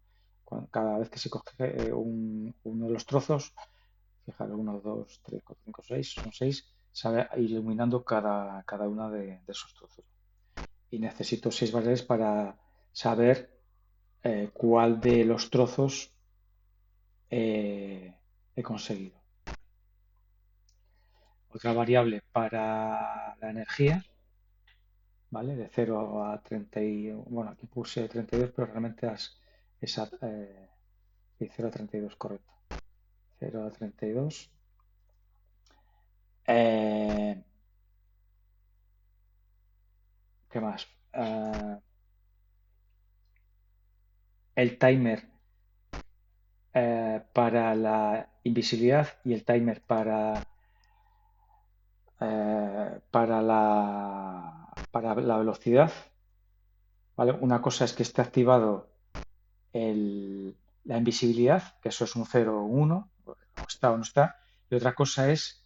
Cada vez que se coge uno de los trozos, fijaros, 1, 2, 3, 4, 5, 6, son 6, se va iluminando cada una de esos trozos. Y necesito 6 variables para saber cuál de los trozos he conseguido. Otra variable para la energía, ¿vale? De 0 a 30, bueno, aquí puse 32, pero realmente es de 0 a 32, correcto. 0 a 32. ¿Qué más? El timer para la invisibilidad y el timer para la velocidad, ¿vale? Una cosa es que esté activado la invisibilidad, que eso es un 0 o un 1, o está o no está, y otra cosa es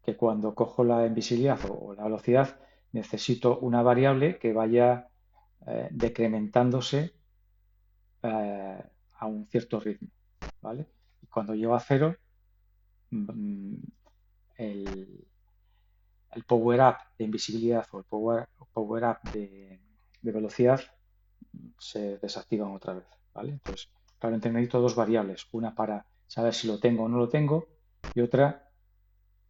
que cuando cojo la invisibilidad o la velocidad necesito una variable que vaya decrementándose a un cierto ritmo, ¿vale? Y cuando llego a 0, el, el power up de invisibilidad o el power up de velocidad se desactivan otra vez, ¿vale? Entonces, realmente necesito dos variables, una para saber si lo tengo o no lo tengo y otra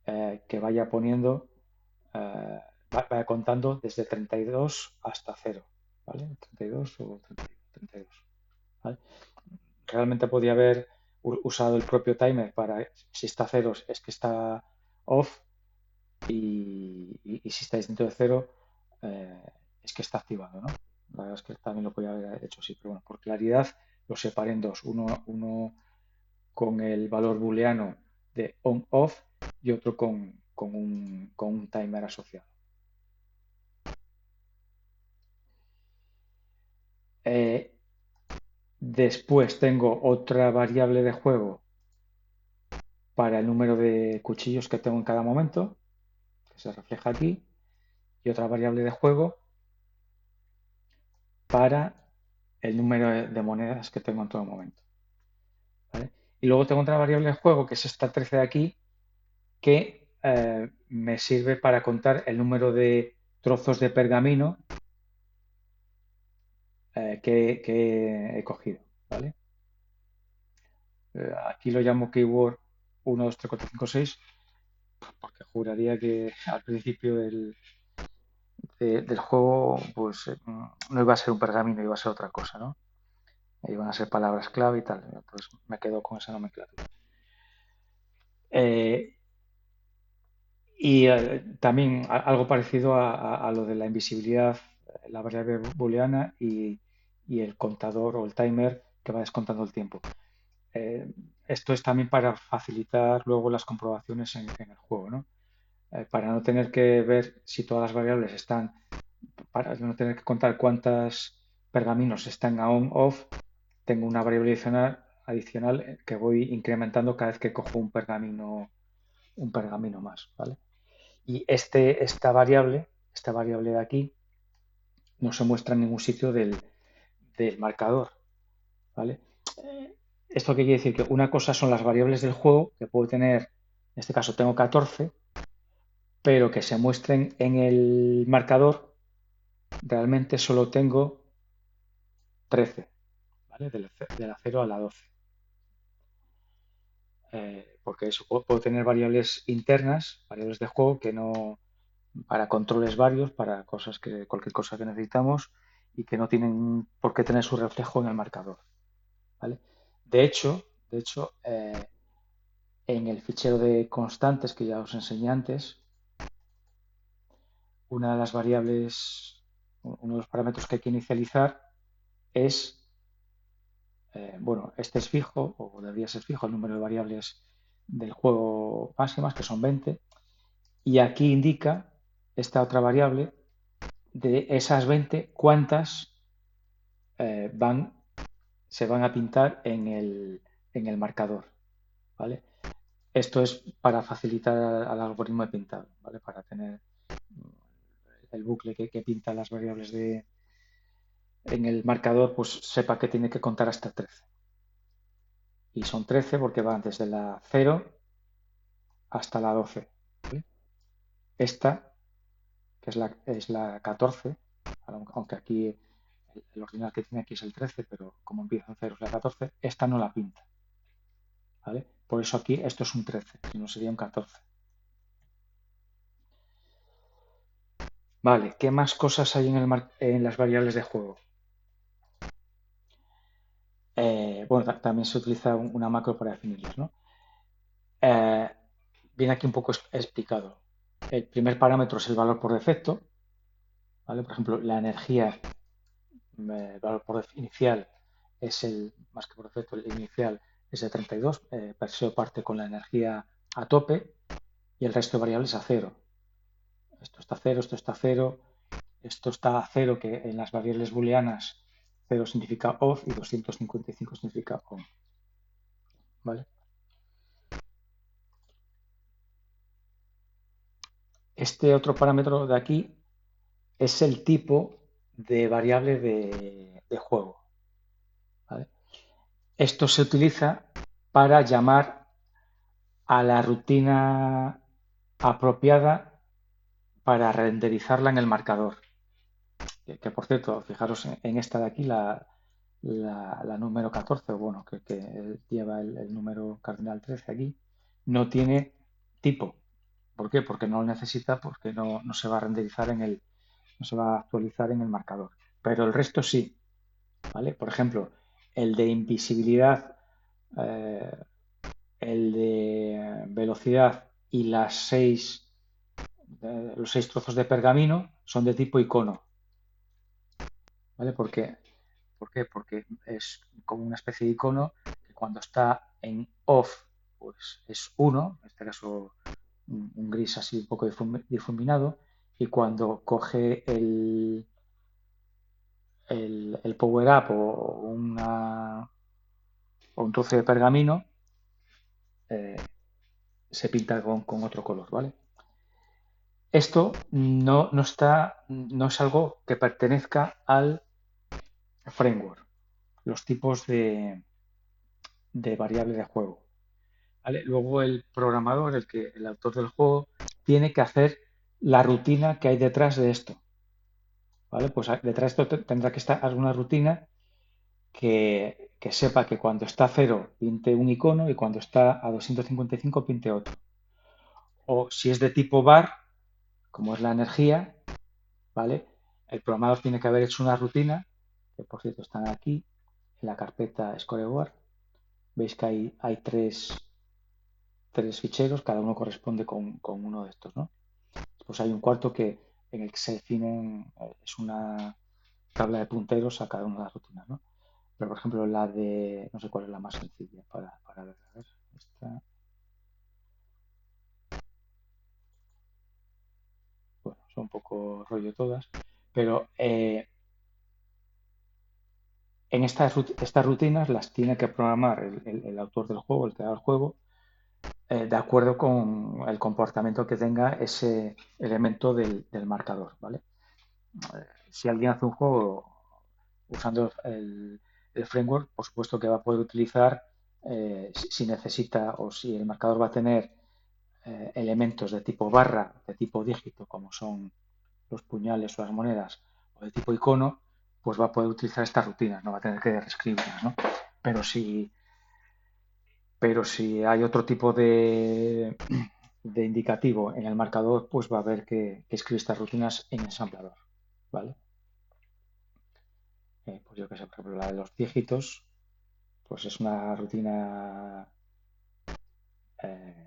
que vaya poniendo, vaya contando desde 32 hasta 0, ¿vale? 32 o 32, ¿vale? Realmente podía haber usado el propio timer para, si está 0 es que está off y si está distinto de 0 es que está activado, ¿no? La verdad es que también lo podía haber hecho así, pero bueno, por claridad lo separé en dos, uno con el valor booleano de on-off y otro con un timer asociado. Después tengo otra variable de juego para el número de cuchillos que tengo en cada momento, que se refleja aquí, y otra variable de juego para el número de monedas que tengo en todo momento, ¿vale? Y luego tengo otra variable de juego, que es esta 13 de aquí, que me sirve para contar el número de trozos de pergamino que he cogido, ¿vale? Aquí lo llamo keyword 1, 2, 3, 4, 5, 6, porque juraría que al principio del juego pues no iba a ser un pergamino, iba a ser otra cosa, ¿no? Iban a ser palabras clave y tal. Entonces me quedo con esa nomenclatura. Y también algo parecido a lo de la invisibilidad, la variable booleana y el contador o el timer que va descontando el tiempo. Esto es también para facilitar luego las comprobaciones en el juego, ¿no? Para no tener que ver si todas las variables están, para no tener que contar cuántas pergaminos están a on-off, tengo una variable adicional que voy incrementando cada vez que cojo un pergamino más, ¿vale? Y esta variable de aquí, no se muestra en ningún sitio del marcador, ¿vale? ¿Esto qué quiere decir? Que una cosa son las variables del juego, que puedo tener, en este caso tengo 14, pero que se muestren en el marcador, realmente solo tengo 13, ¿vale? De la 0 a la 12. Porque eso, puedo tener variables internas, variables de juego, que no, para controles varios, para cualquier cosa que necesitamos y que no tienen por qué tener su reflejo en el marcador, ¿vale? De hecho, en el fichero de constantes que ya os enseñé antes, una de las variables, uno de los parámetros que hay que inicializar es, bueno, este es fijo, o debería ser fijo, el número de variables del juego máximas, que son 20, y aquí indica esta otra variable de esas 20, cuántas se van a pintar en el marcador, ¿vale? Esto es para facilitar al algoritmo de pintado, ¿vale? Para tener el bucle que pinta las variables en el marcador, pues sepa que tiene que contar hasta 13. Y son 13 porque van desde la 0 hasta la 12, ¿vale? Esta, que es la 14, aunque aquí el ordinal que tiene aquí es el 13, pero como empieza en 0 es la 14, esta no la pinta, ¿vale? Por eso aquí esto es un 13, si no sería un 14. Vale, ¿qué más cosas hay en las variables de juego? Bueno, también se utiliza una macro para definirlas, ¿no? Eh, Viene aquí un poco explicado. El primer parámetro es el valor por defecto, ¿vale? Por ejemplo, la energía, el valor inicial es más que por defecto, el inicial es de 32, Perseo parte con la energía a tope y el resto de variables a cero. Esto está a cero, esto está a cero, esto está a cero, que en las variables booleanas 0 significa off y 255 significa on, ¿vale? Este otro parámetro de aquí es el tipo de variable de juego, ¿vale? Esto se utiliza para llamar a la rutina apropiada para renderizarla en el marcador. Que, por cierto, fijaros en esta de aquí, la número 14, bueno, que lleva el número cardinal 13 aquí, no tiene tipo. ¿Por qué? Porque no lo necesita, porque no se va a renderizar no se va a actualizar en el marcador. Pero el resto sí, ¿vale? Por ejemplo, el de invisibilidad, eh, el de velocidad y los 6 trozos de pergamino son de tipo icono, ¿vale? ¿Por qué? Porque es como una especie de icono que cuando está en off, pues es 1, en este caso un gris así un poco difuminado, y cuando coge el power up o un trozo de pergamino, eh, se pinta con otro color, ¿vale? Esto no es algo que pertenezca al framework, los tipos de variable de juego, ¿vale? Luego el programador, el autor del juego, tiene que hacer la rutina que hay detrás de esto, ¿vale? Pues detrás de esto tendrá que estar alguna rutina que sepa que cuando está a 0 pinte un icono y cuando está a 255 pinte otro. O si es de tipo bar, como es la energía, ¿vale? El programador tiene que haber hecho una rutina, que por cierto están aquí, en la carpeta scoreboard. Veis que hay tres ficheros, cada uno corresponde con uno de estos, ¿no? Pues hay un cuarto en el que se definen, es una tabla de punteros a cada una de las rutinas, ¿no? Pero, por ejemplo, no sé cuál es la más sencilla para ver, a ver, esta, bueno, son un poco rollo todas, pero Estas rutinas las tiene que programar el autor del juego, el creador del juego, de acuerdo con el comportamiento que tenga ese elemento del marcador, ¿vale? Si alguien hace un juego usando el framework, por supuesto que va a poder utilizar, si necesita o si el marcador va a tener elementos de tipo barra, de tipo dígito, como son los puñales o las monedas, o de tipo icono, pues va a poder utilizar estas rutinas, no va a tener que reescribirlas, ¿no? Pero si, pero si hay otro tipo de indicativo en el marcador, pues va a haber que escribir estas rutinas en ensamblador, ¿vale? Pues yo qué sé, por ejemplo, la de los dígitos, pues es una rutina eh,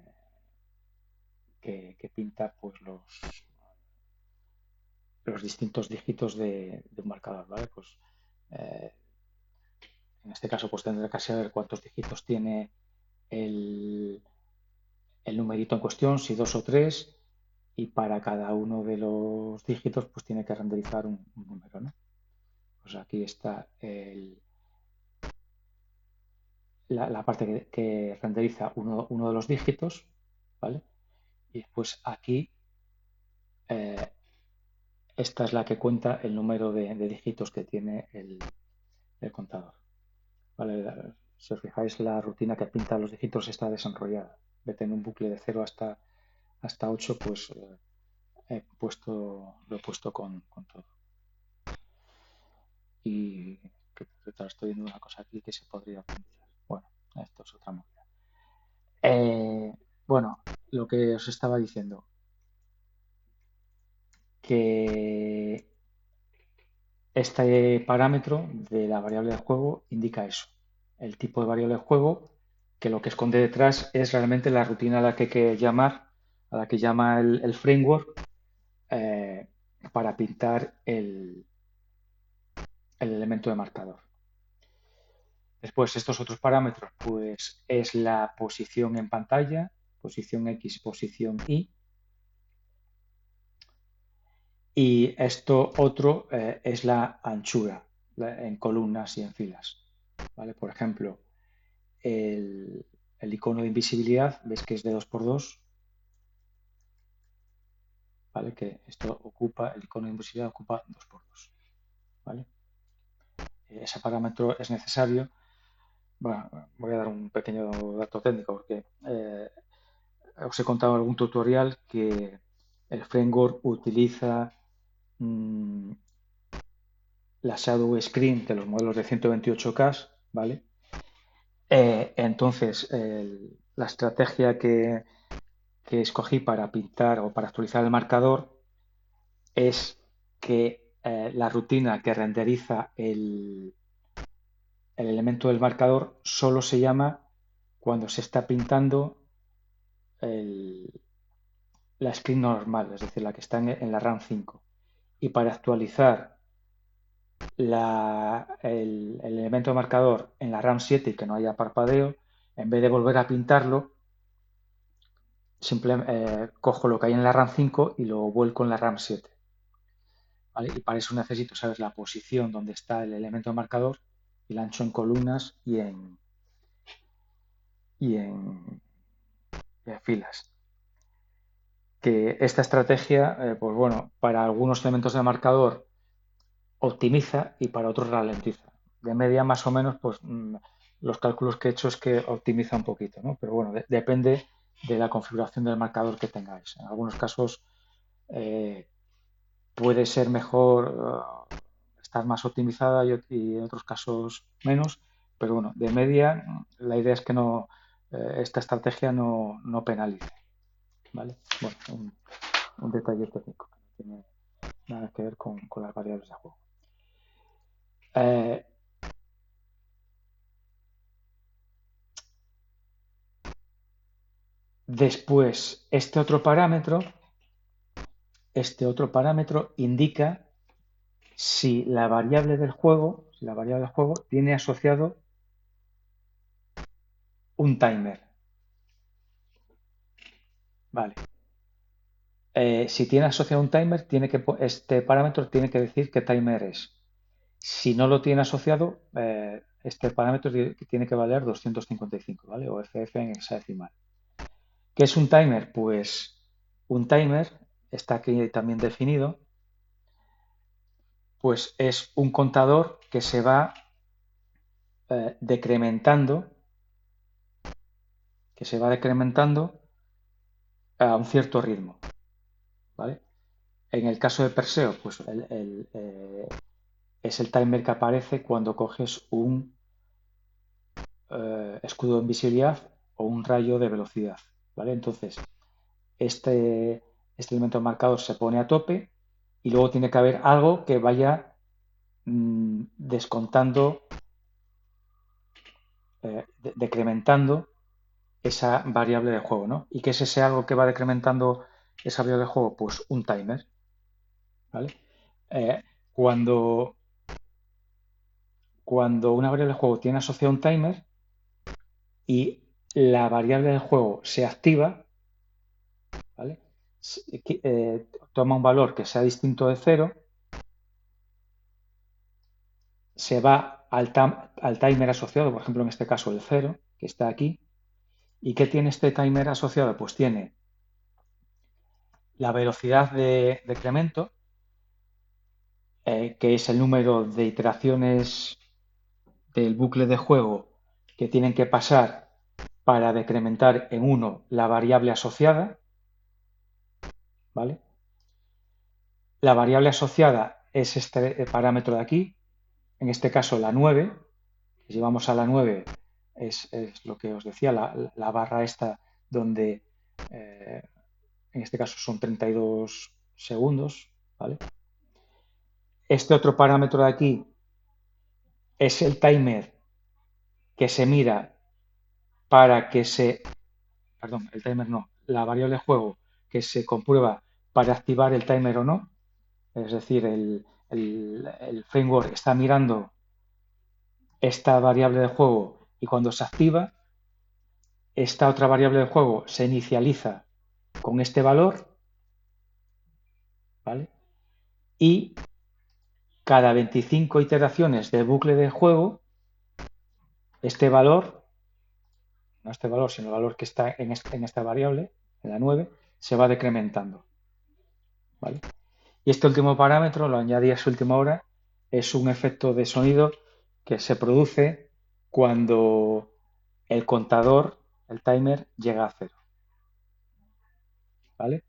que pinta pues los distintos dígitos de un marcador, ¿vale? Pues eh, en este caso pues tendrá que saber cuántos dígitos tiene el, el numerito en cuestión, si dos o tres, y para cada uno de los dígitos pues tiene que renderizar un número, ¿no? Pues aquí está la parte que renderiza uno de los dígitos, ¿vale? Y después aquí eh, esta es la que cuenta el número de dígitos que tiene el contador. ¿Vale? Si os fijáis, la rutina que pinta los dígitos está desenrollada. Vete en un bucle de 0 hasta 8, pues lo he puesto con todo. Y que estoy viendo una cosa aquí que se podría optimizar. Bueno, esto es otra movida. Bueno, lo que os estaba diciendo, que este parámetro de la variable de juego indica eso, el tipo de variable de juego, que lo que esconde detrás es realmente la rutina a la que hay que llamar, a la que llama el framework, eh, para pintar el elemento de marcador. Después, estos otros parámetros, pues es la posición en pantalla, posición X, posición Y. Y esto otro es la anchura en columnas y en filas. ¿Vale? Por ejemplo, el icono de invisibilidad, ves que es de 2x2, ¿vale? Que esto ocupa, el icono de invisibilidad ocupa 2x2, ¿vale? Ese parámetro es necesario. Bueno, voy a dar un pequeño dato técnico porque os he contado en algún tutorial que el framework utiliza mmm, la shadow screen de los modelos de 128K, ¿vale? Entonces, la estrategia que escogí para pintar o para actualizar el marcador es que la rutina que renderiza el elemento del marcador solo se llama cuando se está pintando el, la screen normal, es decir, la que está en la RAM 5. Y para actualizar el elemento marcador en la RAM 7 y que no haya parpadeo, en vez de volver a pintarlo, simplemente cojo lo que hay en la RAM 5 y lo vuelco en la RAM 7. ¿Vale? Y para eso necesito saber la posición donde está el elemento marcador y la ancho en columnas y en, y en filas. Que esta estrategia, pues bueno, para algunos elementos de marcador optimiza y para otros ralentiza. De media, más o menos, pues los cálculos que he hecho es que optimiza un poquito, ¿no? Pero bueno, depende de la configuración del marcador que tengáis. En algunos casos eh, puede ser mejor estar más optimizada y en otros casos menos, pero bueno, de media la idea es que no esta estrategia no penalice, ¿vale? Bueno, un detalle técnico que no tiene nada que ver con las variables de juego. Eh, Después, este otro parámetro indica si la variable del juego tiene asociado un timer. Vale. Si tiene asociado un timer, este parámetro tiene que decir qué timer es. Si no lo tiene asociado, este parámetro tiene que valer 255, ¿vale? O FF en hexadecimal. ¿Qué es un timer? Pues un timer, está aquí también definido, pues es un contador que se va decrementando, a un cierto ritmo, ¿vale? En el caso de Perseo, pues es el timer que aparece cuando coges un escudo de invisibilidad o un rayo de velocidad, ¿vale? Entonces, este elemento marcador se pone a tope y luego tiene que haber algo que vaya descontando, decrementando esa variable de juego, ¿no? ¿Y qué es ese algo que va decrementando esa variable de juego? Pues un timer, ¿vale? Eh, cuando, cuando una variable de juego tiene asociado un timer y la variable de juego se activa, ¿vale? Toma un valor que sea distinto de cero, se va al timer asociado, por ejemplo, en este caso el cero, que está aquí. ¿Y qué tiene este timer asociado? Pues tiene la velocidad de decremento, que es el número de iteraciones del bucle de juego que tienen que pasar para decrementar en uno la variable asociada, ¿vale? La variable asociada es este parámetro de aquí, en este caso la 9. Si llevamos a la 9 es lo que os decía, la barra esta donde en este caso son 32 segundos, ¿vale? Este otro parámetro de aquí es el timer que se mira para que perdón, el timer no, la variable de juego que se comprueba para activar el timer o no. Es decir, el framework está mirando esta variable de juego y cuando se activa, esta otra variable de juego se inicializa con este valor, ¿vale? Y cada 25 iteraciones del bucle de juego, este valor, no este valor, sino el valor que está en esta variable, en la 9, se va decrementando, ¿vale? Y este último parámetro, lo añadí a su última hora, es un efecto de sonido que se produce cuando el contador, el timer, llega a cero, ¿vale?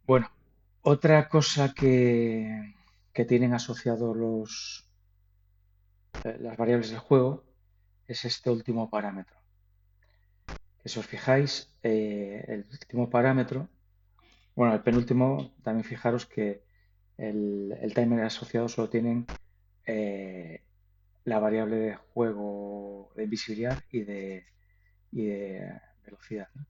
Bueno, otra cosa que tienen asociados las variables del juego es este último parámetro. Que si os fijáis, el último parámetro, bueno, el penúltimo, también fijaros que el timer asociado solo tienen eh, la variable de juego de invisibilidad y de velocidad, ¿no?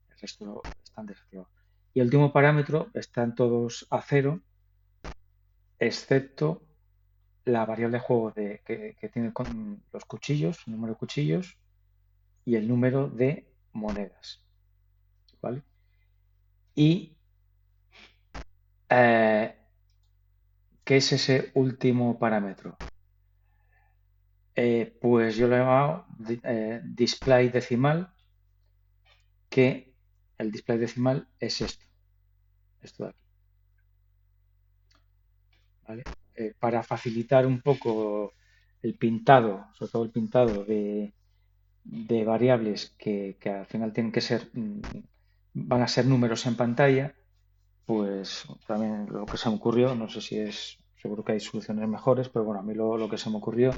El resto están desactivados. Y el último parámetro están todos a cero, excepto la variable de juego que tiene con los cuchillos, el número de cuchillos y el número de monedas, ¿vale? Y eh, ¿qué es ese último parámetro? Pues yo lo he llamado display decimal, que el display decimal es esto de aquí, ¿vale? Para facilitar un poco el pintado, sobre todo el pintado de variables que al final tienen que ser, van a ser números en pantalla, pues también lo que se me ocurrió, no sé si es, seguro que hay soluciones mejores, pero bueno, a mí lo que se me ocurrió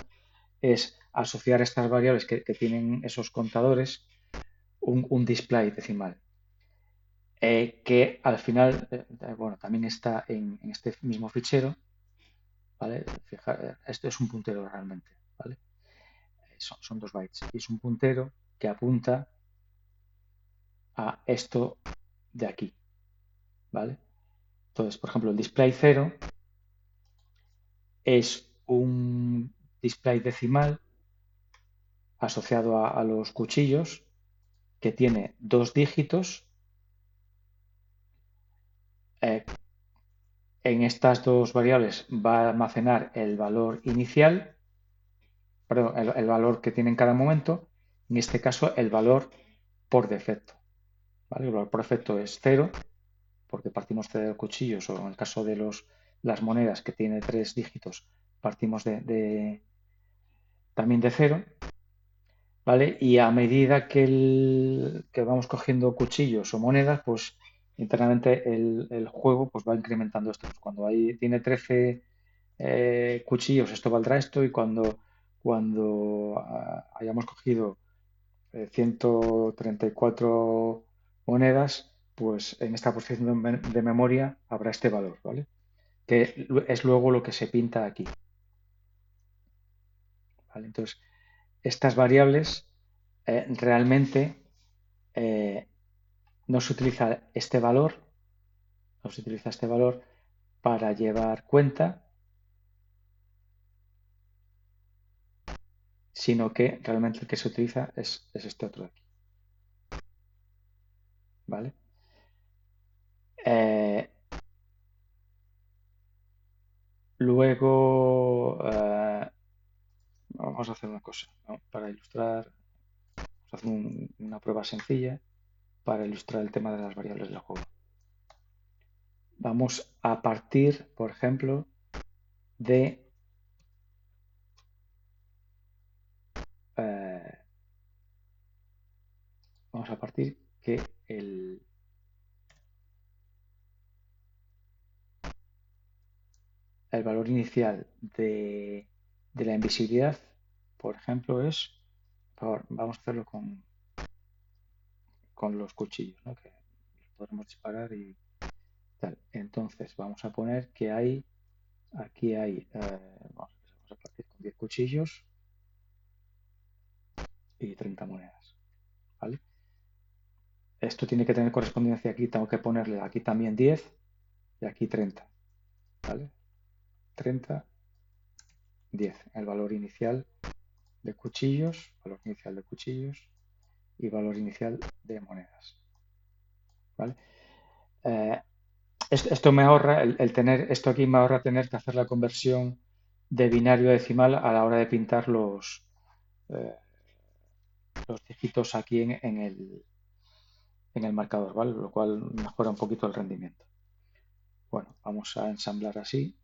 es asociar estas variables que tienen esos contadores un display decimal, que al final, bueno, también está en este mismo fichero, ¿vale? Esto es un puntero realmente, ¿vale? Son 2 bytes y es un puntero que apunta a esto de aquí, ¿vale? Entonces, por ejemplo, el display 0 es un display decimal asociado a los cuchillos que tiene 2 dígitos Eh, en estas dos variables va a almacenar el valor inicial, perdón, el valor que tiene en cada momento, en este caso el valor por defecto. ¿Vale? El valor por defecto es 0, porque partimos de cuchillos, o en el caso de las monedas que tiene 3 dígitos, partimos también de 0. ¿Vale? Y a medida que vamos cogiendo cuchillos o monedas, pues internamente el juego pues va incrementando esto. Pues cuando tiene 13 cuchillos, esto valdrá esto, y cuando hayamos cogido 134 monedas, pues en esta posición de memoria habrá este valor, ¿vale? Que es luego lo que se pinta aquí. ¿Vale? Entonces, estas variables realmente no se utiliza este valor, no se utiliza este valor para llevar cuenta, sino que realmente el que se utiliza es este otro de aquí. ¿Vale? Luego vamos a hacer una cosa, ¿no? Para ilustrar, vamos a hacer una prueba sencilla para ilustrar el tema de las variables del juego. Vamos a partir, por ejemplo, de vamos a partir que el valor inicial de la invisibilidad, por ejemplo, es, vamos a hacerlo con los cuchillos, ¿no? Que podremos disparar y tal. Entonces vamos a poner que aquí hay, vamos a partir con 10 cuchillos y 30 monedas, ¿vale? Esto tiene que tener correspondencia aquí, tengo que ponerle aquí también 10 y aquí 30, ¿vale? 30, 10, el valor inicial de cuchillos, y valor inicial de monedas, ¿vale? Esto me ahorra, el tener esto aquí me ahorra tener que hacer la conversión de binario a decimal a la hora de pintar eh, los dígitos aquí en el marcador, ¿vale? Lo cual mejora un poquito el rendimiento. Bueno, vamos a ensamblar así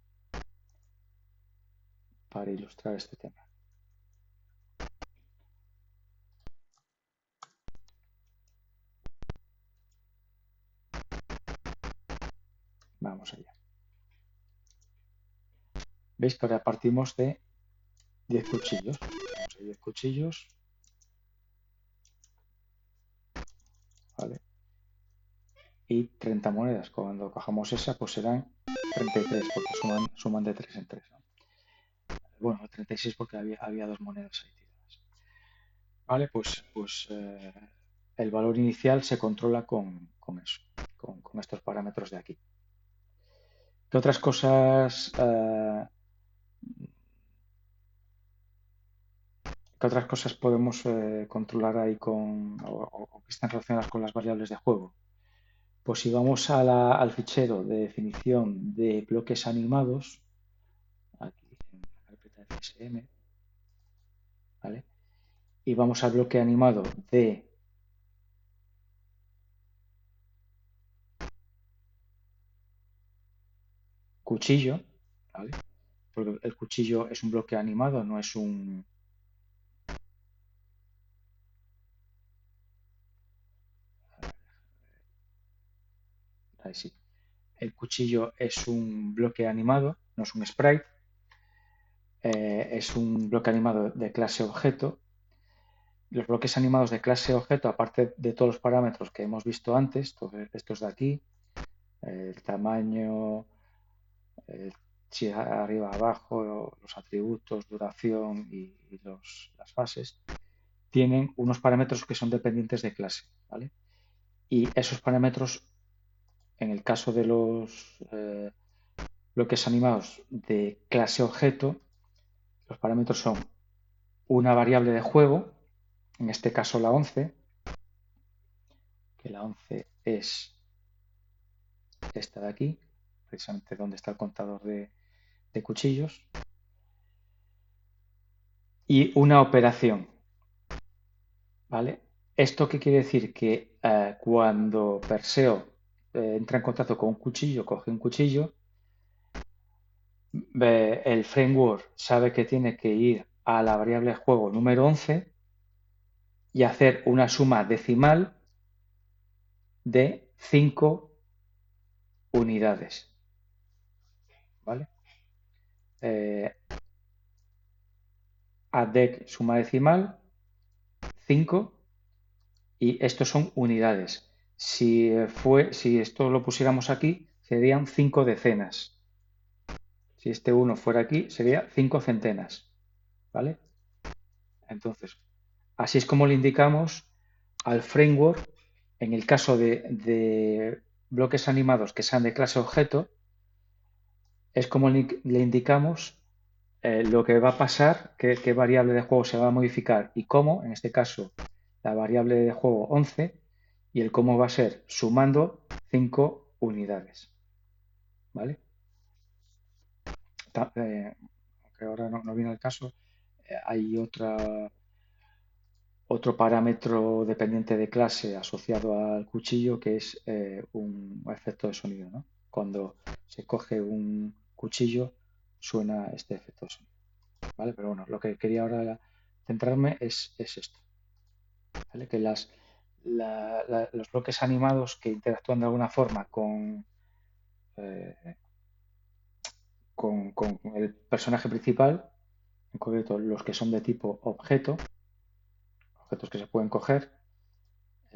para ilustrar este tema. Vamos allá. ¿Veis que ahora partimos de 10 cuchillos? Vamos a 10 cuchillos, ¿vale? Y 30 monedas. Cuando cojamos esa, pues serán 33, porque suman de 3 en 3, ¿no? Bueno, 36 porque había dos monedas ahí tiradas. Vale, pues el valor inicial se controla con eso, con estos parámetros de aquí. ¿Qué otras cosas podemos controlar ahí o que están relacionadas con las variables de juego? Pues si vamos al fichero de definición de bloques animados, aquí en la carpeta de CSM, ¿vale? Y vamos al bloque animado de cuchillo, ¿vale? Porque el cuchillo es un bloque animado, no es un... Ahí sí. El cuchillo es un bloque animado, no es un sprite, es un bloque animado de clase objeto. Los bloques animados de clase objeto, aparte de todos los parámetros que hemos visto antes, todos estos de aquí, el tamaño, si arriba abajo, los atributos, duración y las fases, tienen unos parámetros que son dependientes de clase, ¿vale? Y esos parámetros, en el caso de los bloques animados de clase objeto, los parámetros son una variable de juego, en este caso la 11, que la 11 es esta de aquí, precisamente donde está el contador de cuchillos, y una operación, ¿vale? ¿Esto qué quiere decir? Que cuando Perseo entra en contacto con un cuchillo, coge un cuchillo, el framework sabe que tiene que ir a la variable juego número 11 y hacer una suma decimal de 5 unidades, ¿vale? Addec suma decimal 5 y estos son unidades. Si esto lo pusiéramos aquí, serían 5 decenas. Si este 1 fuera aquí, sería 5 centenas, ¿vale? Entonces, así es como le indicamos al framework, en el caso de bloques animados que sean de clase objeto, es como le indicamos lo que va a pasar, qué variable de juego se va a modificar y cómo, en este caso, la variable de juego 11 y el cómo va a ser sumando 5 unidades, ¿vale? Aunque ahora no viene al caso, hay otro parámetro dependiente de clase asociado al cuchillo que es un efecto de sonido, ¿no? Cuando se coge un cuchillo suena este efecto de sonido, ¿vale? Pero bueno, lo que quería ahora centrarme es esto, ¿vale? Que los bloques animados que interactúan de alguna forma eh, con el personaje principal, en concreto los que son de tipo objeto, objetos que se pueden coger,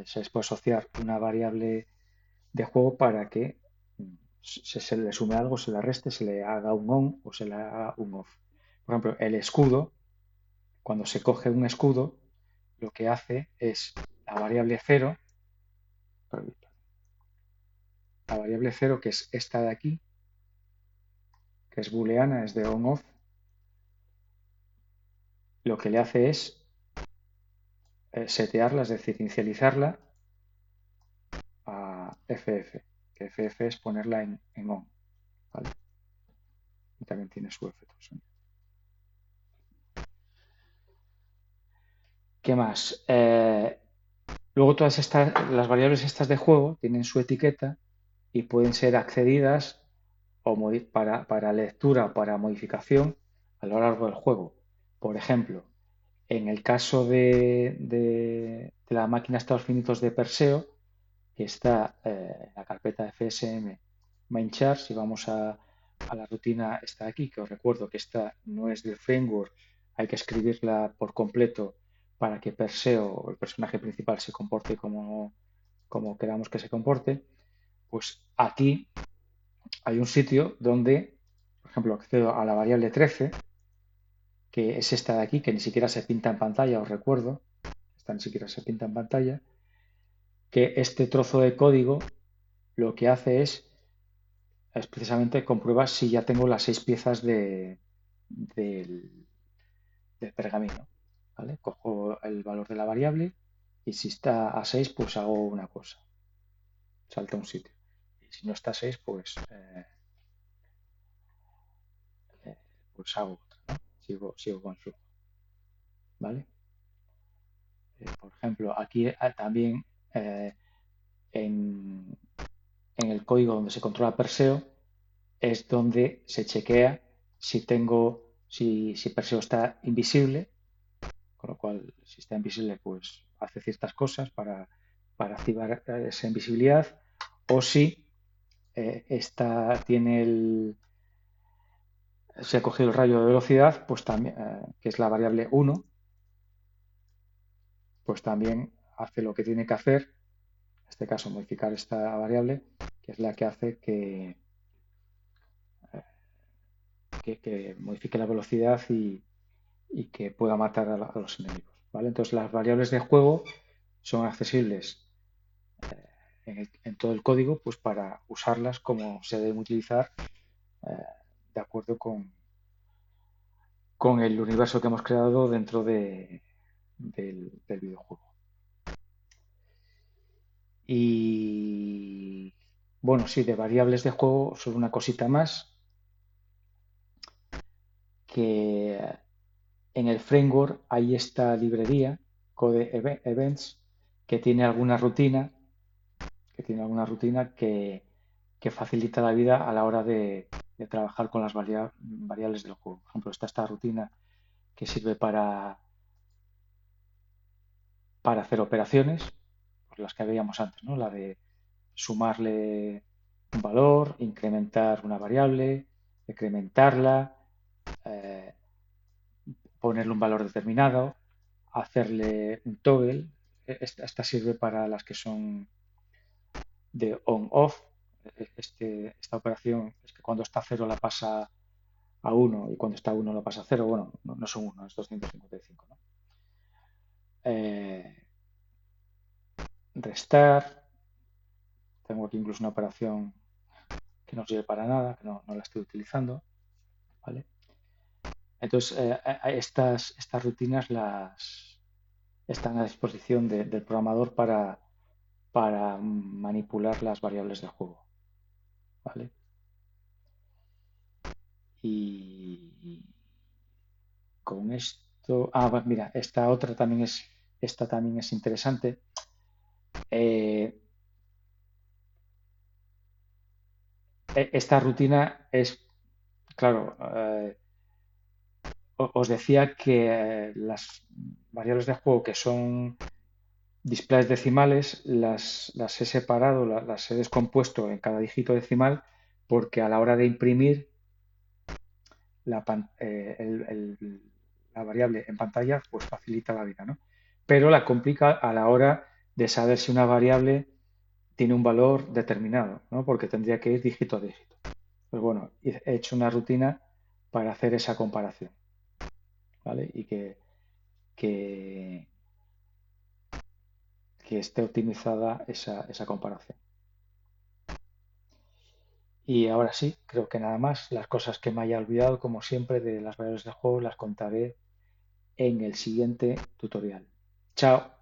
se les puede asociar una variable de juego para que se le sume algo, se le reste, se le haga un on o se le haga un off. Por ejemplo, el escudo, cuando se coge un escudo, lo que hace es la variable 0, la variable 0 que es esta de aquí, que es booleana, es de on-off, lo que le hace es setearla, es decir, inicializarla a FF, que FF es ponerla en on, ¿vale? Y también tiene su efecto de sonido. ¿Qué más? Luego todas las variables estas de juego tienen su etiqueta y pueden ser accedidas o para lectura o para modificación a lo largo del juego. Por ejemplo, en el caso de la máquina de estados finitos de Perseo, que está en la carpeta FSM main char, si vamos a la rutina está aquí, que os recuerdo que esta no es del framework, hay que escribirla por completo para que Perseo, el personaje principal, se comporte como queramos que se comporte, pues aquí hay un sitio donde, por ejemplo, accedo a la variable 13, que es esta de aquí, que ni siquiera se pinta en pantalla, os recuerdo, esta ni siquiera se pinta en pantalla, que este trozo de código lo que hace es precisamente comprueba si ya tengo las 6 piezas del pergamino, ¿vale? Cojo el valor de la variable y si está a 6, pues hago una cosa, salta a un sitio. Y si no está a 6, pues hago otra, ¿no? Sigo con el flujo, ¿vale? Por ejemplo, aquí también en, en el código donde se controla Perseo es donde se chequea si Perseo está invisible, con lo cual si está invisible pues hace ciertas cosas para activar esa invisibilidad, o si se ha cogido el rayo de velocidad, pues también, que es la variable 1, pues también hace lo que tiene que hacer, en este caso modificar esta variable, que es la que hace que modifique la velocidad y que pueda matar a los enemigos, ¿vale? Entonces las variables de juego son accesibles en todo el código pues para usarlas como se deben utilizar de acuerdo con el universo que hemos creado dentro del videojuego. Y Bueno, sí, de variables de juego, solo una cosita más, que en el framework hay esta librería, Events, que tiene alguna rutina, que tiene alguna rutina que facilita la vida a la hora de trabajar con las variables del juego. Por ejemplo, está esta rutina que sirve para hacer operaciones, pues las que veíamos antes, ¿no? La de sumarle un valor, incrementar una variable, decrementarla, eh, ponerle un valor determinado, hacerle un toggle. Esta sirve para las que son de on-off. Esta operación es que cuando está cero la pasa a uno y cuando está uno lo pasa a cero. Bueno, no son uno, es 255, ¿no? Eh, restar. Tengo aquí incluso una operación que no sirve para nada, que no la estoy utilizando, ¿vale? Entonces, estas rutinas están a disposición del programador para manipular las variables del juego, ¿vale? Y con esto, mira, esta también es interesante. Eh, Esta rutina es, claro, os decía que las variables de juego que son displays decimales las he separado, las he descompuesto en cada dígito decimal porque a la hora de imprimir la, la variable en pantalla pues facilita la vida, ¿no? Pero la complica a la hora de saber si una variable tiene un valor determinado, ¿no? Porque tendría que ir dígito a dígito. Pues bueno, he hecho una rutina para hacer esa comparación, ¿vale? Y que, que esté optimizada esa comparación. Y ahora sí, creo que nada más. Las cosas que me haya olvidado, como siempre, de las variables de juego las contaré en el siguiente tutorial. Chao.